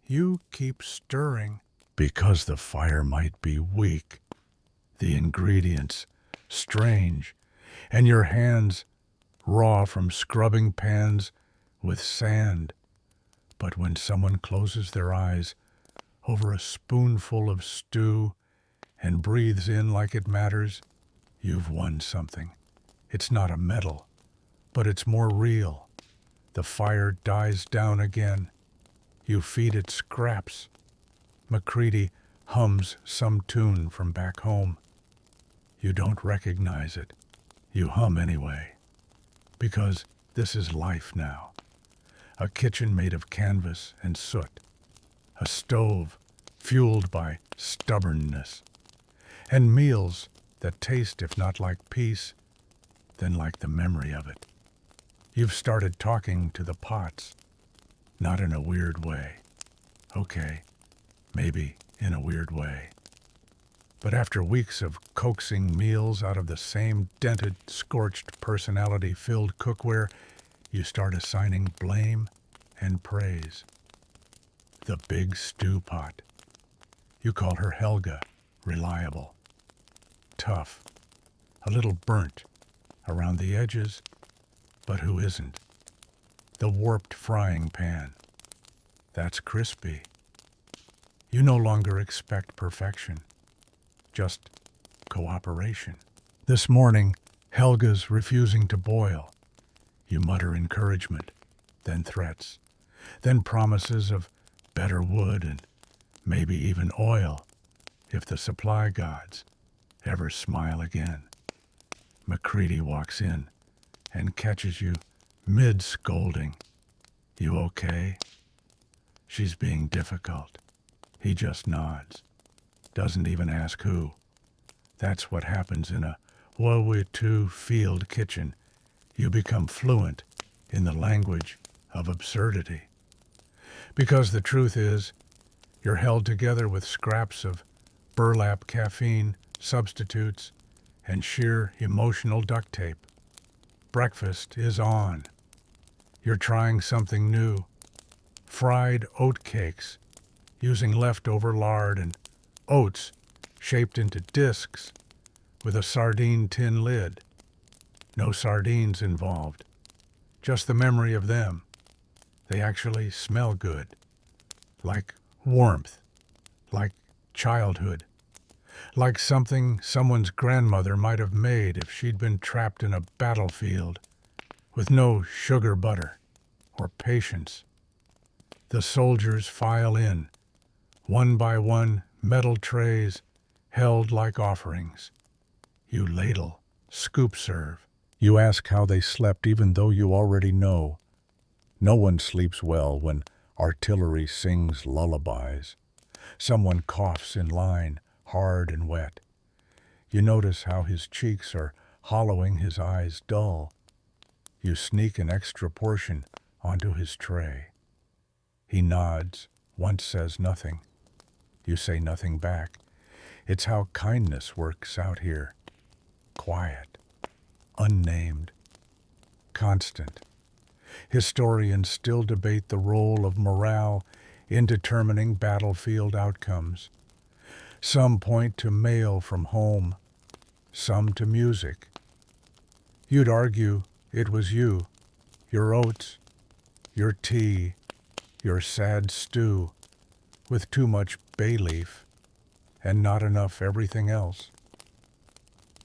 You keep stirring because the fire might be weak, the ingredients strange, and your hands raw from scrubbing pans with sand. But when someone closes their eyes over a spoonful of stew and breathes in like it matters, you've won something. It's not a medal, but it's more real. The fire dies down again. You feed it scraps. McCready hums some tune from back home. You don't recognize it. You hum anyway. Because this is life now. A kitchen made of canvas and soot. A stove fueled by stubbornness. And meals that taste, if not like peace, then like the memory of it. You've started talking to the pots, not in a weird way. Okay, maybe in a weird way. But after weeks of coaxing meals out of the same dented, scorched, personality-filled cookware, you start assigning blame and praise. The big stew pot. You call her Helga, reliable, tough, a little burnt around the edges, but who isn't? The warped frying pan. That's crispy. You no longer expect perfection, just cooperation. This morning, Helga's refusing to boil. You mutter encouragement, then threats, then promises of better wood and maybe even oil if the supply gods ever smile again. McCready walks in and catches you mid-scolding. You okay? She's being difficult. He just nods, doesn't even ask who. That's what happens in a World War II field kitchen. You become fluent in the language of absurdity. Because the truth is, you're held together with scraps of burlap caffeine, substitutes, and sheer emotional duct tape. Breakfast is on. You're trying something new. Fried oat cakes, using leftover lard and oats shaped into discs with a sardine tin lid. No sardines involved, just the memory of them. They actually smell good, like warmth, like childhood, like something someone's grandmother might have made if she'd been trapped in a battlefield with no sugar butter or patience. The soldiers file in, one by one, metal trays held like offerings. You ladle, scoop serve. You ask how they slept even though you already know. No one sleeps well when artillery sings lullabies. Someone coughs in line, hard and wet. You notice how his cheeks are hollowing, his eyes dull. You sneak an extra portion onto his tray. He nods, once says nothing. You say nothing back. It's how kindness works out here. Quiet. unnamed, constant. Historians still debate the role of morale in determining battlefield outcomes. Some point to mail from home, some to music. You'd argue it was you, your oats, your tea, your sad stew, with too much bay leaf and not enough everything else.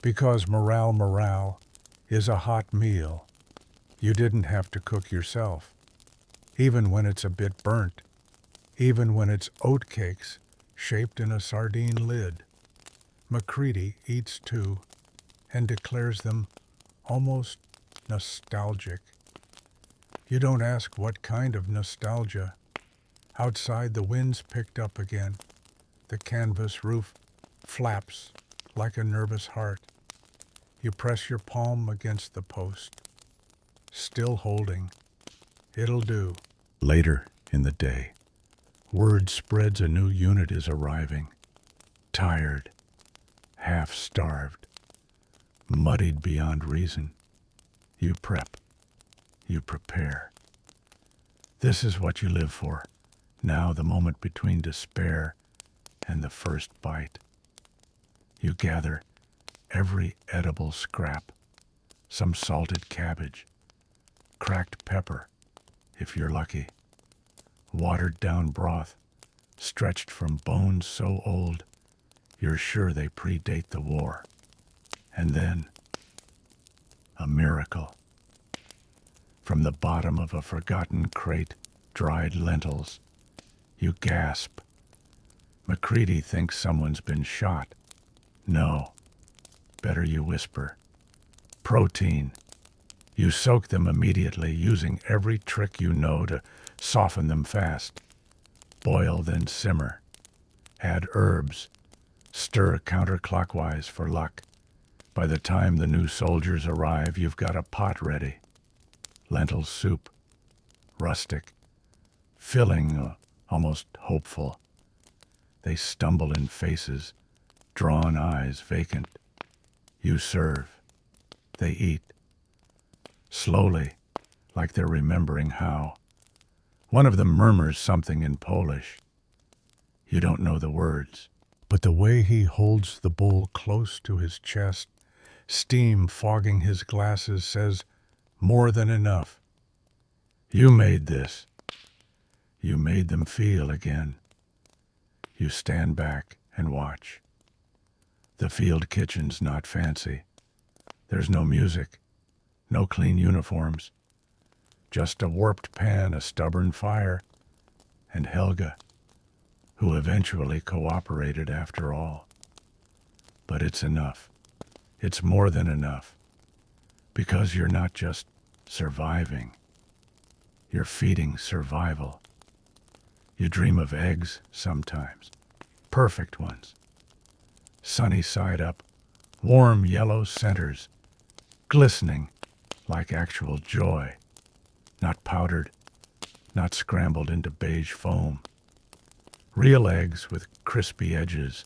Because morale is a hot meal you didn't have to cook yourself, even when it's a bit burnt, even when it's oatcakes shaped in a sardine lid. Macready eats too and declares them almost nostalgic. You don't ask what kind of nostalgia. Outside, the wind's picked up again. The canvas roof flaps like a nervous heart. You press your palm against the post, still holding. It'll do. Later in the day, word spreads a new unit is arriving. Tired, half-starved, muddied beyond reason. You prep. You prepare. This is what you live for. Now the moment between despair and the first bite. You gather every edible scrap, some salted cabbage, cracked pepper, if you're lucky, watered down broth, stretched from bones so old you're sure they predate the war. And then, a miracle. From the bottom of a forgotten crate, dried lentils. You gasp. Macready thinks someone's been shot. No. Better you whisper. Protein. You soak them immediately, using every trick you know to soften them fast. Boil, then simmer. Add herbs. Stir counterclockwise for luck. By the time the new soldiers arrive, you've got a pot ready. Lentil soup. Rustic. Filling, almost hopeful. They stumble in faces, drawn eyes vacant. You serve. They eat. Slowly, like they're remembering how. One of them murmurs something in Polish. You don't know the words, but the way he holds the bowl close to his chest, steam fogging his glasses, says, more than enough. You made this. You made them feel again. You stand back and watch. The field kitchen's not fancy. There's no music, no clean uniforms, just a warped pan, a stubborn fire, and Helga, who eventually cooperated after all. But it's enough. It's more than enough. Because you're not just surviving. You're feeding survival. You dream of eggs sometimes. Perfect ones. Sunny side up. Warm yellow centers. Glistening like actual joy. Not powdered. Not scrambled into beige foam. Real eggs with crispy edges.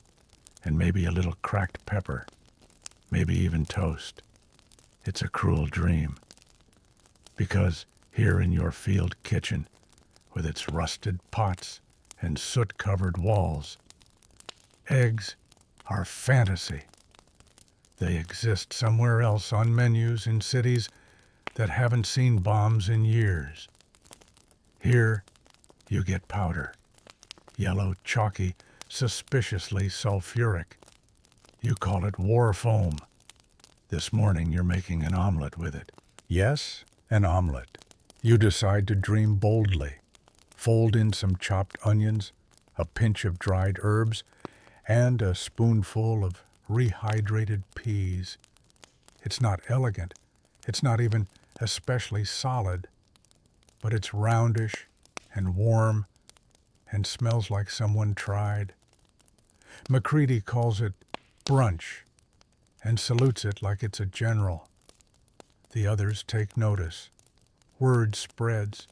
And maybe a little cracked pepper. Maybe even toast. It's a cruel dream. Because here in your field kitchen, with its rusted pots and soot-covered walls, eggs are fantasy. They exist somewhere else on menus in cities that haven't seen bombs in years. Here, you get powder. Yellow, chalky, suspiciously sulfuric. You call it war foam. This morning you're making an omelet with it. Yes, an omelet. You decide to dream boldly. Fold in some chopped onions, a pinch of dried herbs, and a spoonful of rehydrated peas. It's not elegant. It's not even especially solid. But it's roundish and warm and smells like someone tried. Macready calls it brunch and salutes it like it's a general. The others take notice. Word spreads.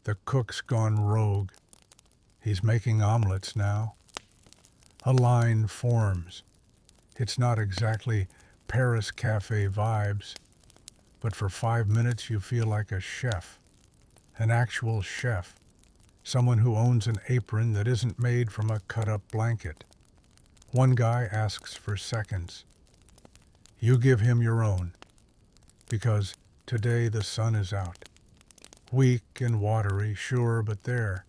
The cook's gone rogue. He's making omelets now. A line forms. It's not exactly Paris cafe vibes, but for 5 minutes you feel like a chef, an actual chef, someone who owns an apron that isn't made from a cut-up blanket. One guy asks for seconds. You give him your own, because today the sun is out. Weak and watery, sure, but there.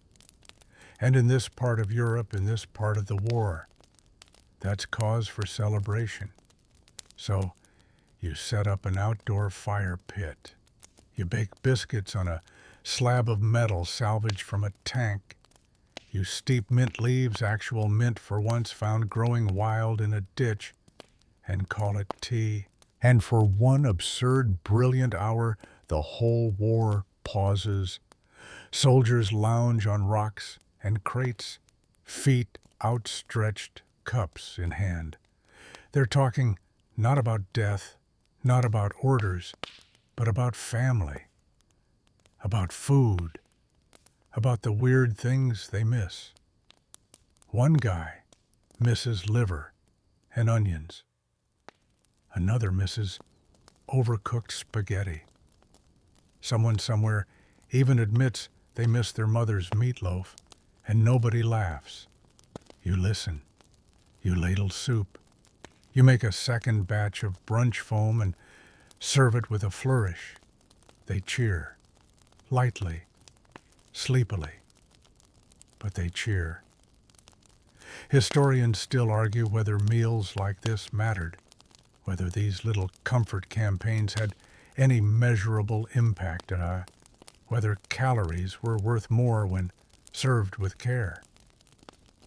And in this part of Europe, in this part of the war, that's cause for celebration. So you set up an outdoor fire pit. You bake biscuits on a slab of metal salvaged from a tank. You steep mint leaves, actual mint for once found growing wild in a ditch, and call it tea. And for one absurd, brilliant hour, the whole war pauses. Soldiers lounge on rocks and crates, feet outstretched, cups in hand. They're talking not about death, not about orders, but about family, about food, about the weird things they miss. One guy misses liver and onions. Another misses overcooked spaghetti. Someone somewhere even admits they miss their mother's meatloaf, and nobody laughs. You listen. You ladle soup. You make a second batch of brunch foam and serve it with a flourish. They cheer, lightly, sleepily, but they cheer. Historians still argue whether meals like this mattered, whether these little comfort campaigns had any measurable impact, whether calories were worth more when served with care.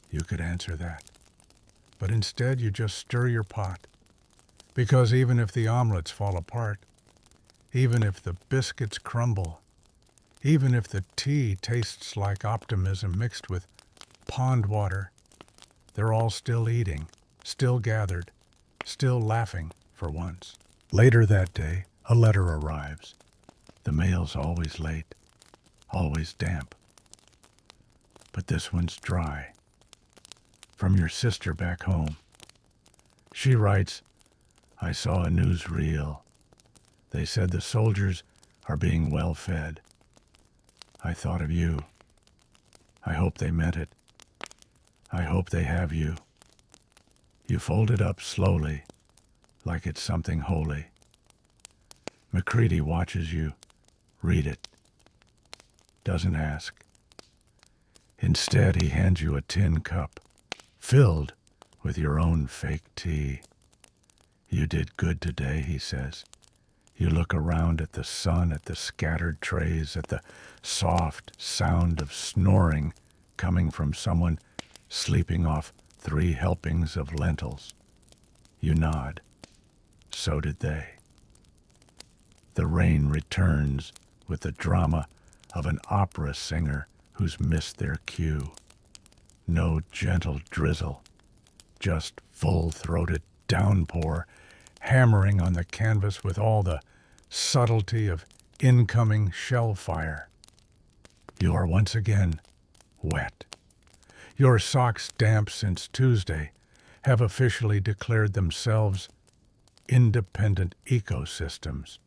You could answer that. But instead you just stir your pot, because even if the omelets fall apart, even if the biscuits crumble, even if the tea tastes like optimism mixed with pond water, they're all still eating, still gathered, still laughing for once. Later that day, a letter arrives. The mail's always late, always damp. But this one's dry. From your sister back home. She writes, I saw a newsreel. They said the soldiers are being well fed. I thought of you. I hope they meant it. I hope they have you. You fold it up slowly, like it's something holy. McCready watches you. Read it. Doesn't ask. Instead, he hands you a tin cup, filled with your own fake tea. You did good today, he says. You look around at the sun, at the scattered trays, at the soft sound of snoring coming from someone sleeping off 3 helpings of lentils. You nod. So did they. The rain returns with the drama of an opera singer who's missed their cue. No gentle drizzle, just full-throated downpour, hammering on the canvas with all the subtlety of incoming shell fire. You are once again wet. Your socks, damp since Tuesday, have officially declared themselves independent ecosystems.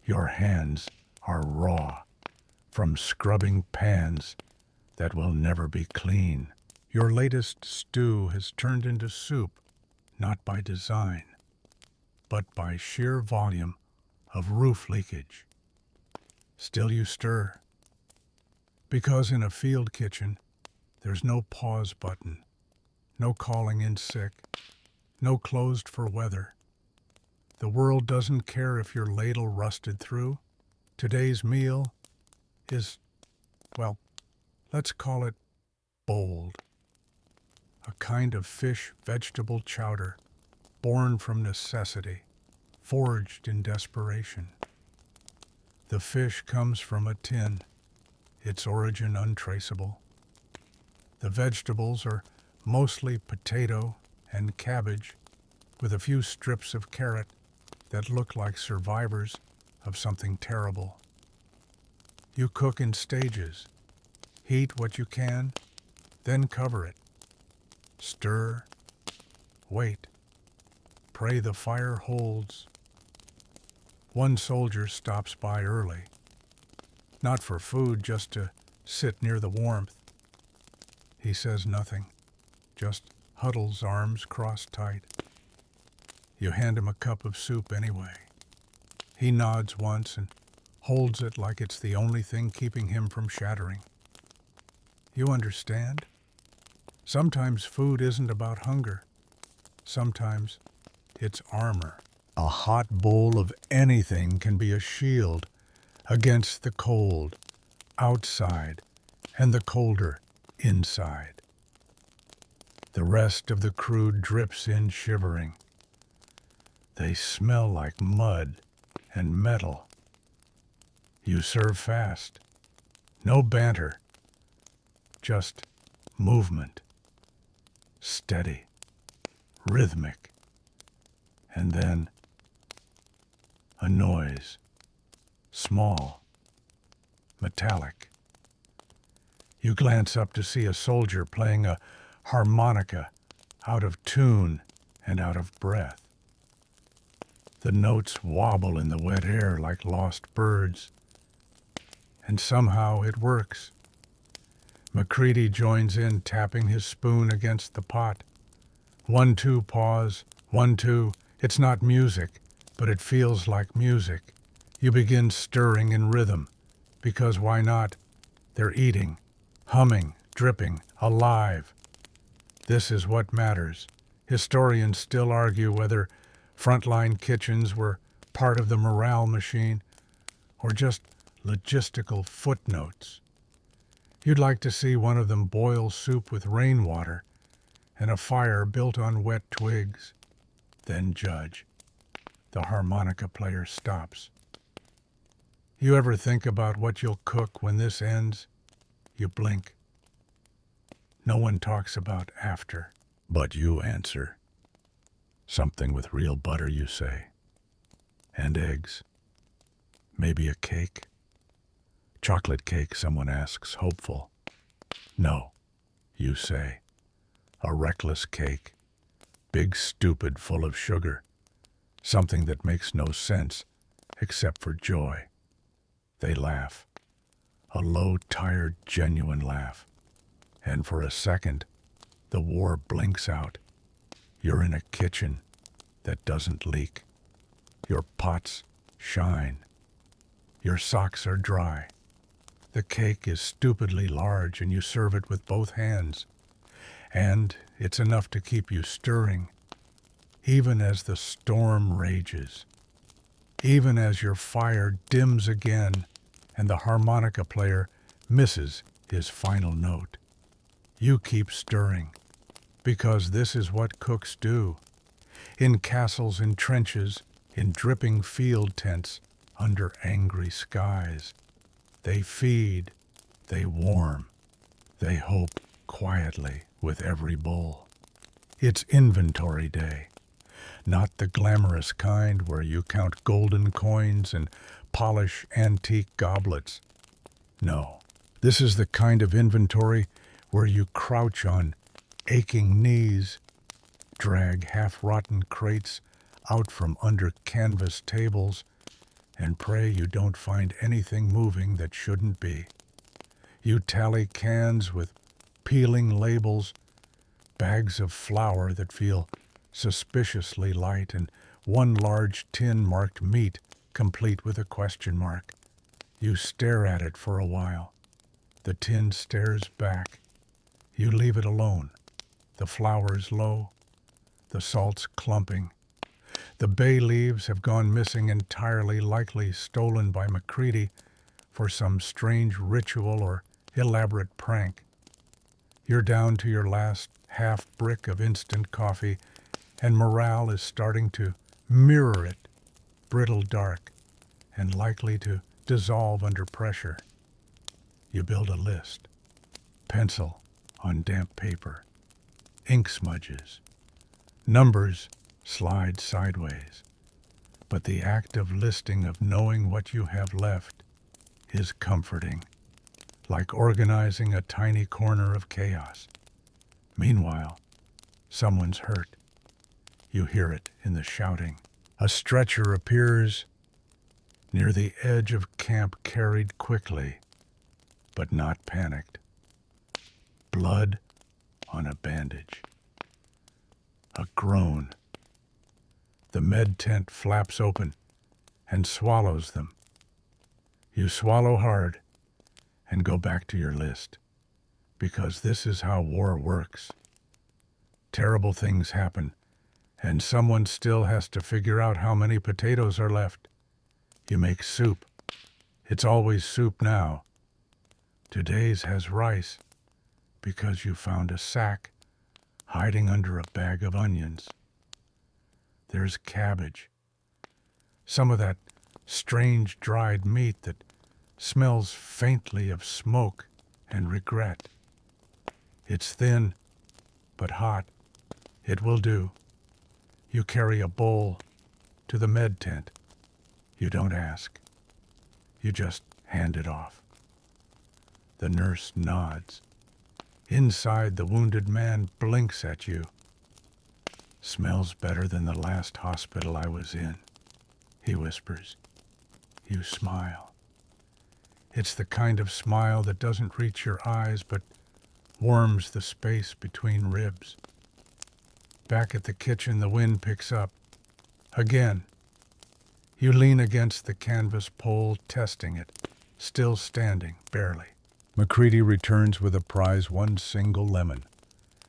Your hands are raw from scrubbing pans that will never be clean. Your latest stew has turned into soup, not by design, but by sheer volume of roof leakage. Still you stir, because in a field kitchen, there's no pause button, no calling in sick, no closed for weather. The world doesn't care if your ladle rusted through. Today's meal is, well, let's call it bold. A kind of fish-vegetable chowder, born from necessity, forged in desperation. The fish comes from a tin, its origin untraceable. The vegetables are mostly potato and cabbage, with a few strips of carrot that look like survivors of something terrible. You cook in stages. Heat what you can, then cover it. Stir, wait, pray the fire holds. One soldier stops by early, not for food, just to sit near the warmth. He says nothing, just huddles, arms crossed tight. You hand him a cup of soup anyway. He nods once and holds it like it's the only thing keeping him from shattering. You understand? Sometimes food isn't about hunger. Sometimes it's armor. A hot bowl of anything can be a shield against the cold outside and the colder inside. The rest of the crew drips in shivering. They smell like mud and metal. You serve fast. No banter. Just movement. Steady. Rhythmic. And then a noise. Small. Metallic. You glance up to see a soldier playing a harmonica, out of tune and out of breath. The notes wobble in the wet air like lost birds. And somehow it works. McCready joins in, tapping his spoon against the pot. 1-2 pause, 1-2. It's not music, but it feels like music. You begin stirring in rhythm, because why not? They're eating, humming, dripping, alive. This is what matters. Historians still argue whether frontline kitchens were part of the morale machine or just logistical footnotes. You'd like to see one of them boil soup with rainwater and a fire built on wet twigs. Then judge. The harmonica player stops. You ever think about what you'll cook when this ends? You blink. No one talks about after, but you answer. Something with real butter, you say. And eggs. Maybe a cake. Chocolate cake, someone asks, hopeful. No, you say. A reckless cake. Big, stupid, full of sugar. Something that makes no sense, except for joy. They laugh. A low, tired, genuine laugh. And for a second, the war blinks out. You're in a kitchen that doesn't leak. Your pots shine. Your socks are dry. The cake is stupidly large and you serve it with both hands. And it's enough to keep you stirring, even as the storm rages, even as your fire dims again and the harmonica player misses his final note. You keep stirring, because this is what cooks do. In castles, in trenches, in dripping field tents, under angry skies. They feed, they warm, they hope quietly with every bowl. It's inventory day, not the glamorous kind where you count golden coins and polish antique goblets. No, this is the kind of inventory where you crouch on aching knees, drag half-rotten crates out from under canvas tables, and pray you don't find anything moving that shouldn't be. You tally cans with peeling labels, bags of flour that feel suspiciously light, and one large tin marked meat, complete with a question mark. You stare at it for a while. The tin stares back. You leave it alone. The flour's low, the salt's clumping. The bay leaves have gone missing entirely, likely stolen by McCready for some strange ritual or elaborate prank. You're down to your last half brick of instant coffee, and morale is starting to mirror it, brittle dark, and likely to dissolve under pressure. You build a list, pencil on damp paper, ink smudges, numbers slide sideways. But the act of listing, of knowing what you have left, is comforting, like organizing a tiny corner of chaos. Meanwhile, someone's hurt. You hear it in the shouting. A stretcher appears, near the edge of camp, carried quickly, but not panicked. Blood on a bandage. A groan. The med tent flaps open and swallows them. You swallow hard and go back to your list, because this is how war works. Terrible things happen, and someone still has to figure out how many potatoes are left. You make soup. It's always soup now. Today's has rice, because you found a sack hiding under a bag of onions. There's cabbage. Some of that strange dried meat that smells faintly of smoke and regret. It's thin, but hot. It will do. You carry a bowl to the med tent. You don't ask. You just hand it off. The nurse nods. Inside, the wounded man blinks at you. Smells better than the last hospital I was in, he whispers. You smile. It's the kind of smile that doesn't reach your eyes but warms the space between ribs. Back at the kitchen, the wind picks up. Again. You lean against the canvas pole, testing it, still standing, barely. McCready returns with a prize, one single lemon.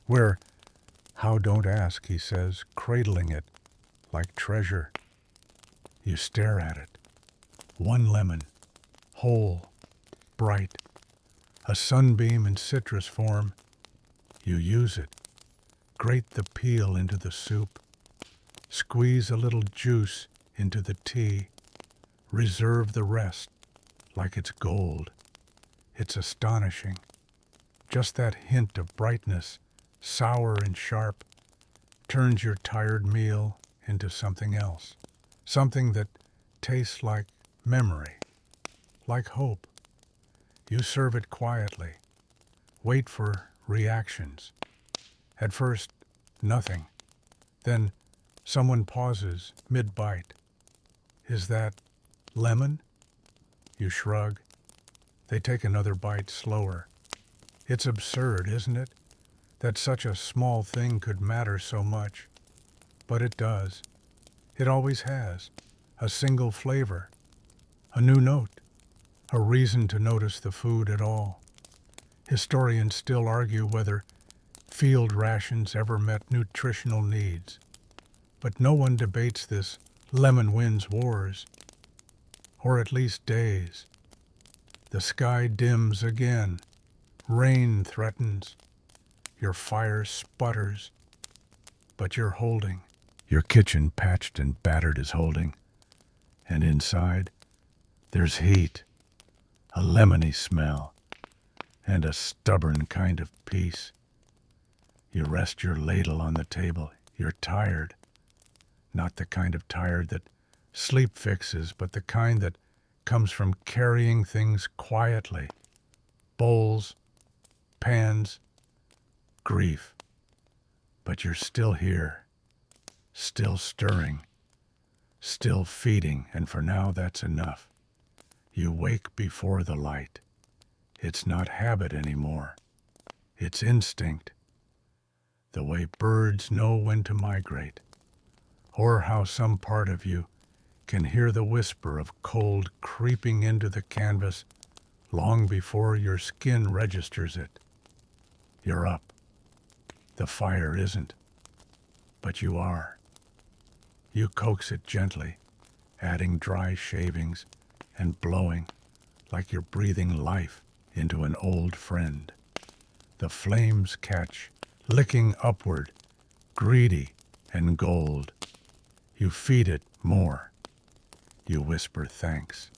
Where, how don't ask, he says, cradling it like treasure. You stare at it. One lemon, whole, bright, a sunbeam in citrus form. You use it. Grate the peel into the soup. Squeeze a little juice into the tea. Reserve the rest like it's gold. It's astonishing. Just that hint of brightness, sour and sharp, turns your tired meal into something else. Something that tastes like memory, like hope. You serve it quietly. Wait for reactions. At first, nothing. Then someone pauses mid-bite. Is that lemon? You shrug. They take another bite slower. It's absurd, isn't it? That such a small thing could matter so much. But it does. It always has. A single flavor. A new note. A reason to notice the food at all. Historians still argue whether field rations ever met nutritional needs. But no one debates this lemon wins wars. Or at least days. The sky dims again. Rain threatens. Your fire sputters. But you're holding. Your kitchen, patched and battered, is holding. And inside, there's heat. A lemony smell. And a stubborn kind of peace. You rest your ladle on the table. You're tired. Not the kind of tired that sleep fixes, but the kind that comes from carrying things quietly. Bowls, pans, grief. But you're still here, still stirring, still feeding, and for now that's enough. You wake before the light. It's not habit anymore. It's instinct. The way birds know when to migrate. Or how some part of you can hear the whisper of cold creeping into the canvas long before your skin registers it. You're up. The fire isn't, but you are. You coax it gently, adding dry shavings and blowing like you're breathing life into an old friend. The flames catch, licking upward, greedy and gold. You feed it more. You whisper thanks.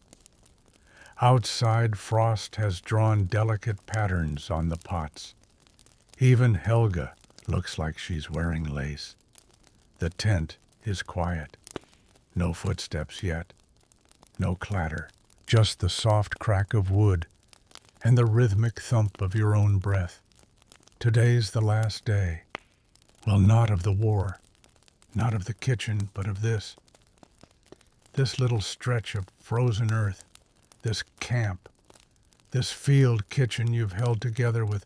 Outside, frost has drawn delicate patterns on the pots. Even Helga looks like she's wearing lace. The tent is quiet. No footsteps yet. No clatter. Just the soft crack of wood and the rhythmic thump of your own breath. Today's the last day. Well, not of the war. Not of the kitchen, but of this. This little stretch of frozen earth, this camp, this field kitchen you've held together with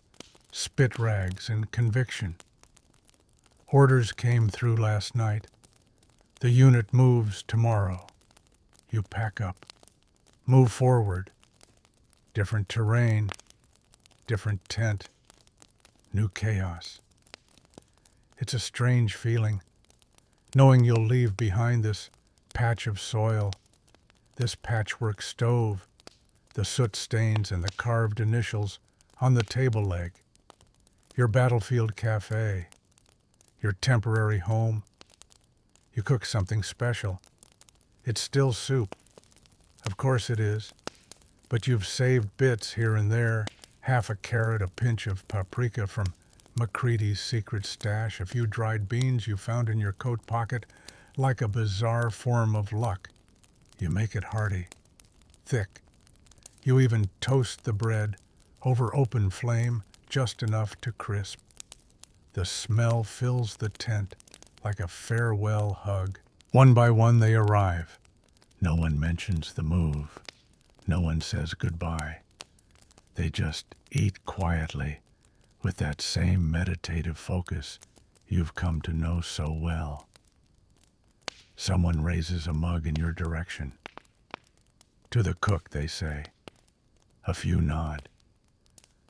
spit rags and conviction. Orders came through last night. The unit moves tomorrow. You pack up. Move forward. Different terrain, different tent, new chaos. It's a strange feeling, knowing you'll leave behind this patch of soil, this patchwork stove, the soot stains and the carved initials on the table leg, your battlefield cafe, your temporary home. You cook something special. It's still soup. Of course it is. But you've saved bits here and there, half a carrot, a pinch of paprika from McCready's secret stash, a few dried beans you found in your coat pocket, like a bizarre form of luck. You make it hearty, thick. You even toast the bread over open flame, just enough to crisp. The smell fills the tent like a farewell hug. One by one they arrive. No one mentions the move. No one says goodbye. They just eat quietly with that same meditative focus you've come to know so well. Someone raises a mug in your direction. To the cook, they say. A few nod.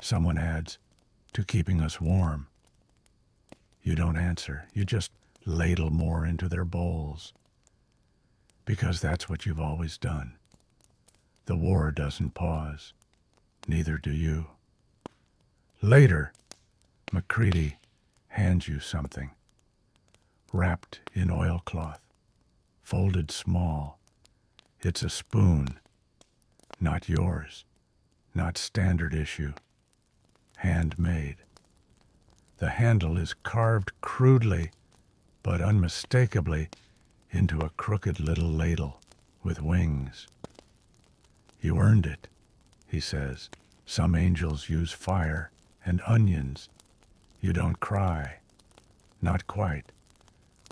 Someone adds, to keeping us warm. You don't answer. You just ladle more into their bowls. Because that's what you've always done. The war doesn't pause. Neither do you. Later, McCready hands you something. Wrapped in oilcloth. Folded small. It's a spoon. Not yours. Not standard issue. Handmade. The handle is carved crudely, but unmistakably, into a crooked little ladle with wings. You earned it, he says. Some angels use fire and onions. You don't cry. Not quite,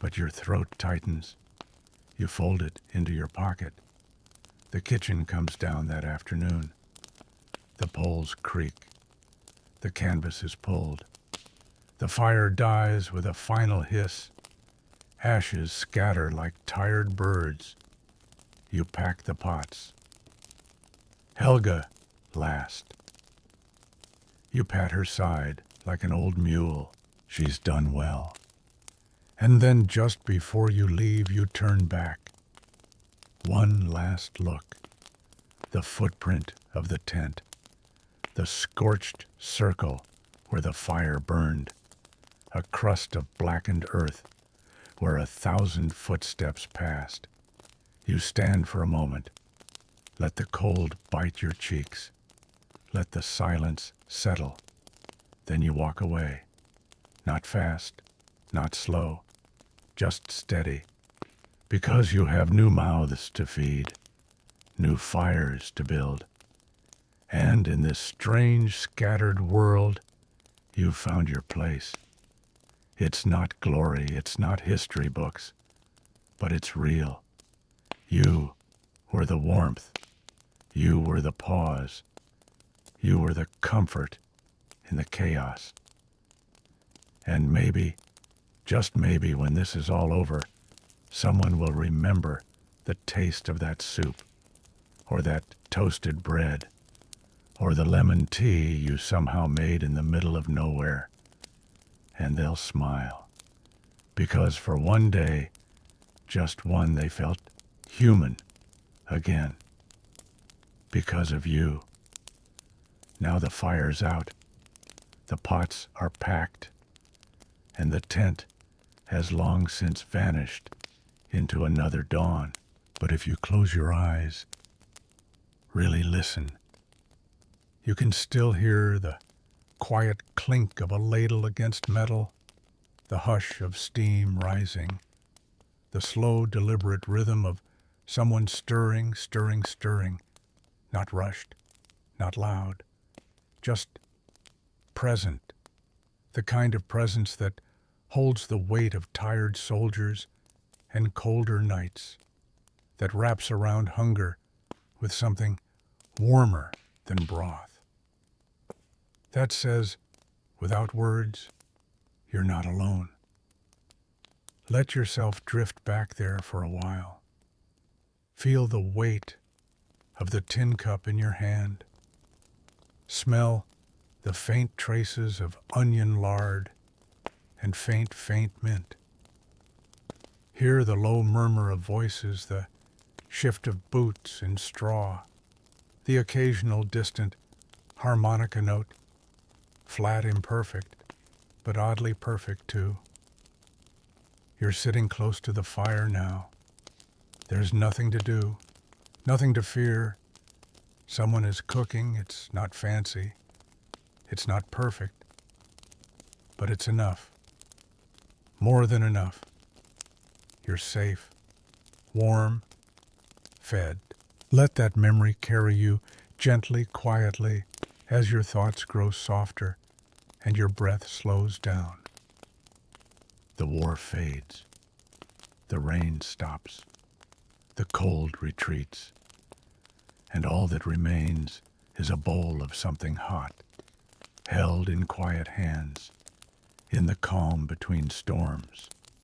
but your throat tightens. You fold it into your pocket. The kitchen comes down that afternoon. The poles creak. The canvas is pulled. The fire dies with a final hiss. Ashes scatter like tired birds. You pack the pots. Helga last. You pat her side like an old mule. She's done well. And then just before you leave, you turn back. One last look. The footprint of the tent. The scorched circle where the fire burned. A crust of blackened earth where 1,000 footsteps passed. You stand for a moment. Let the cold bite your cheeks. Let the silence settle. Then you walk away. Not fast, not slow, just steady. Because you have new mouths to feed, new fires to build. And in this strange, scattered world, you've found your place. It's not glory, it's not history books, but it's real. You were the warmth. You were the pause. You were the comfort in the chaos. And maybe, just maybe, when this is all over, someone will remember the taste of that soup, or that toasted bread, or the lemon tea you somehow made in the middle of nowhere. And they'll smile, because for one day, just one, they felt human again. Because of you. Now the fire's out, the pots are packed, and the tent has long since vanished into another dawn. But if you close your eyes, really listen, you can still hear the quiet clink of a ladle against metal, the hush of steam rising, the slow, deliberate rhythm of someone stirring, not rushed, not loud, just present, the kind of presence that holds the weight of tired soldiers and colder nights. that wraps around hunger with something warmer than broth. That says, without words, you're not alone. Let yourself drift back there for a while. Feel the weight of the tin cup in your hand. Smell the faint traces of onion lard and faint mint. Hear the low murmur of voices, the shift of boots in straw, the occasional distant harmonica note, flat imperfect, but oddly perfect too. You're sitting close to the fire now. There's nothing to do, nothing to fear. Someone is cooking. It's not fancy. It's not perfect. But it's enough. More than enough. You're safe, warm, fed. Let that memory carry you gently, quietly, as your thoughts grow softer and your breath slows down. The war fades. The rain stops. The cold retreats. And all that remains is a bowl of something hot, held in quiet hands, in the calm between storms.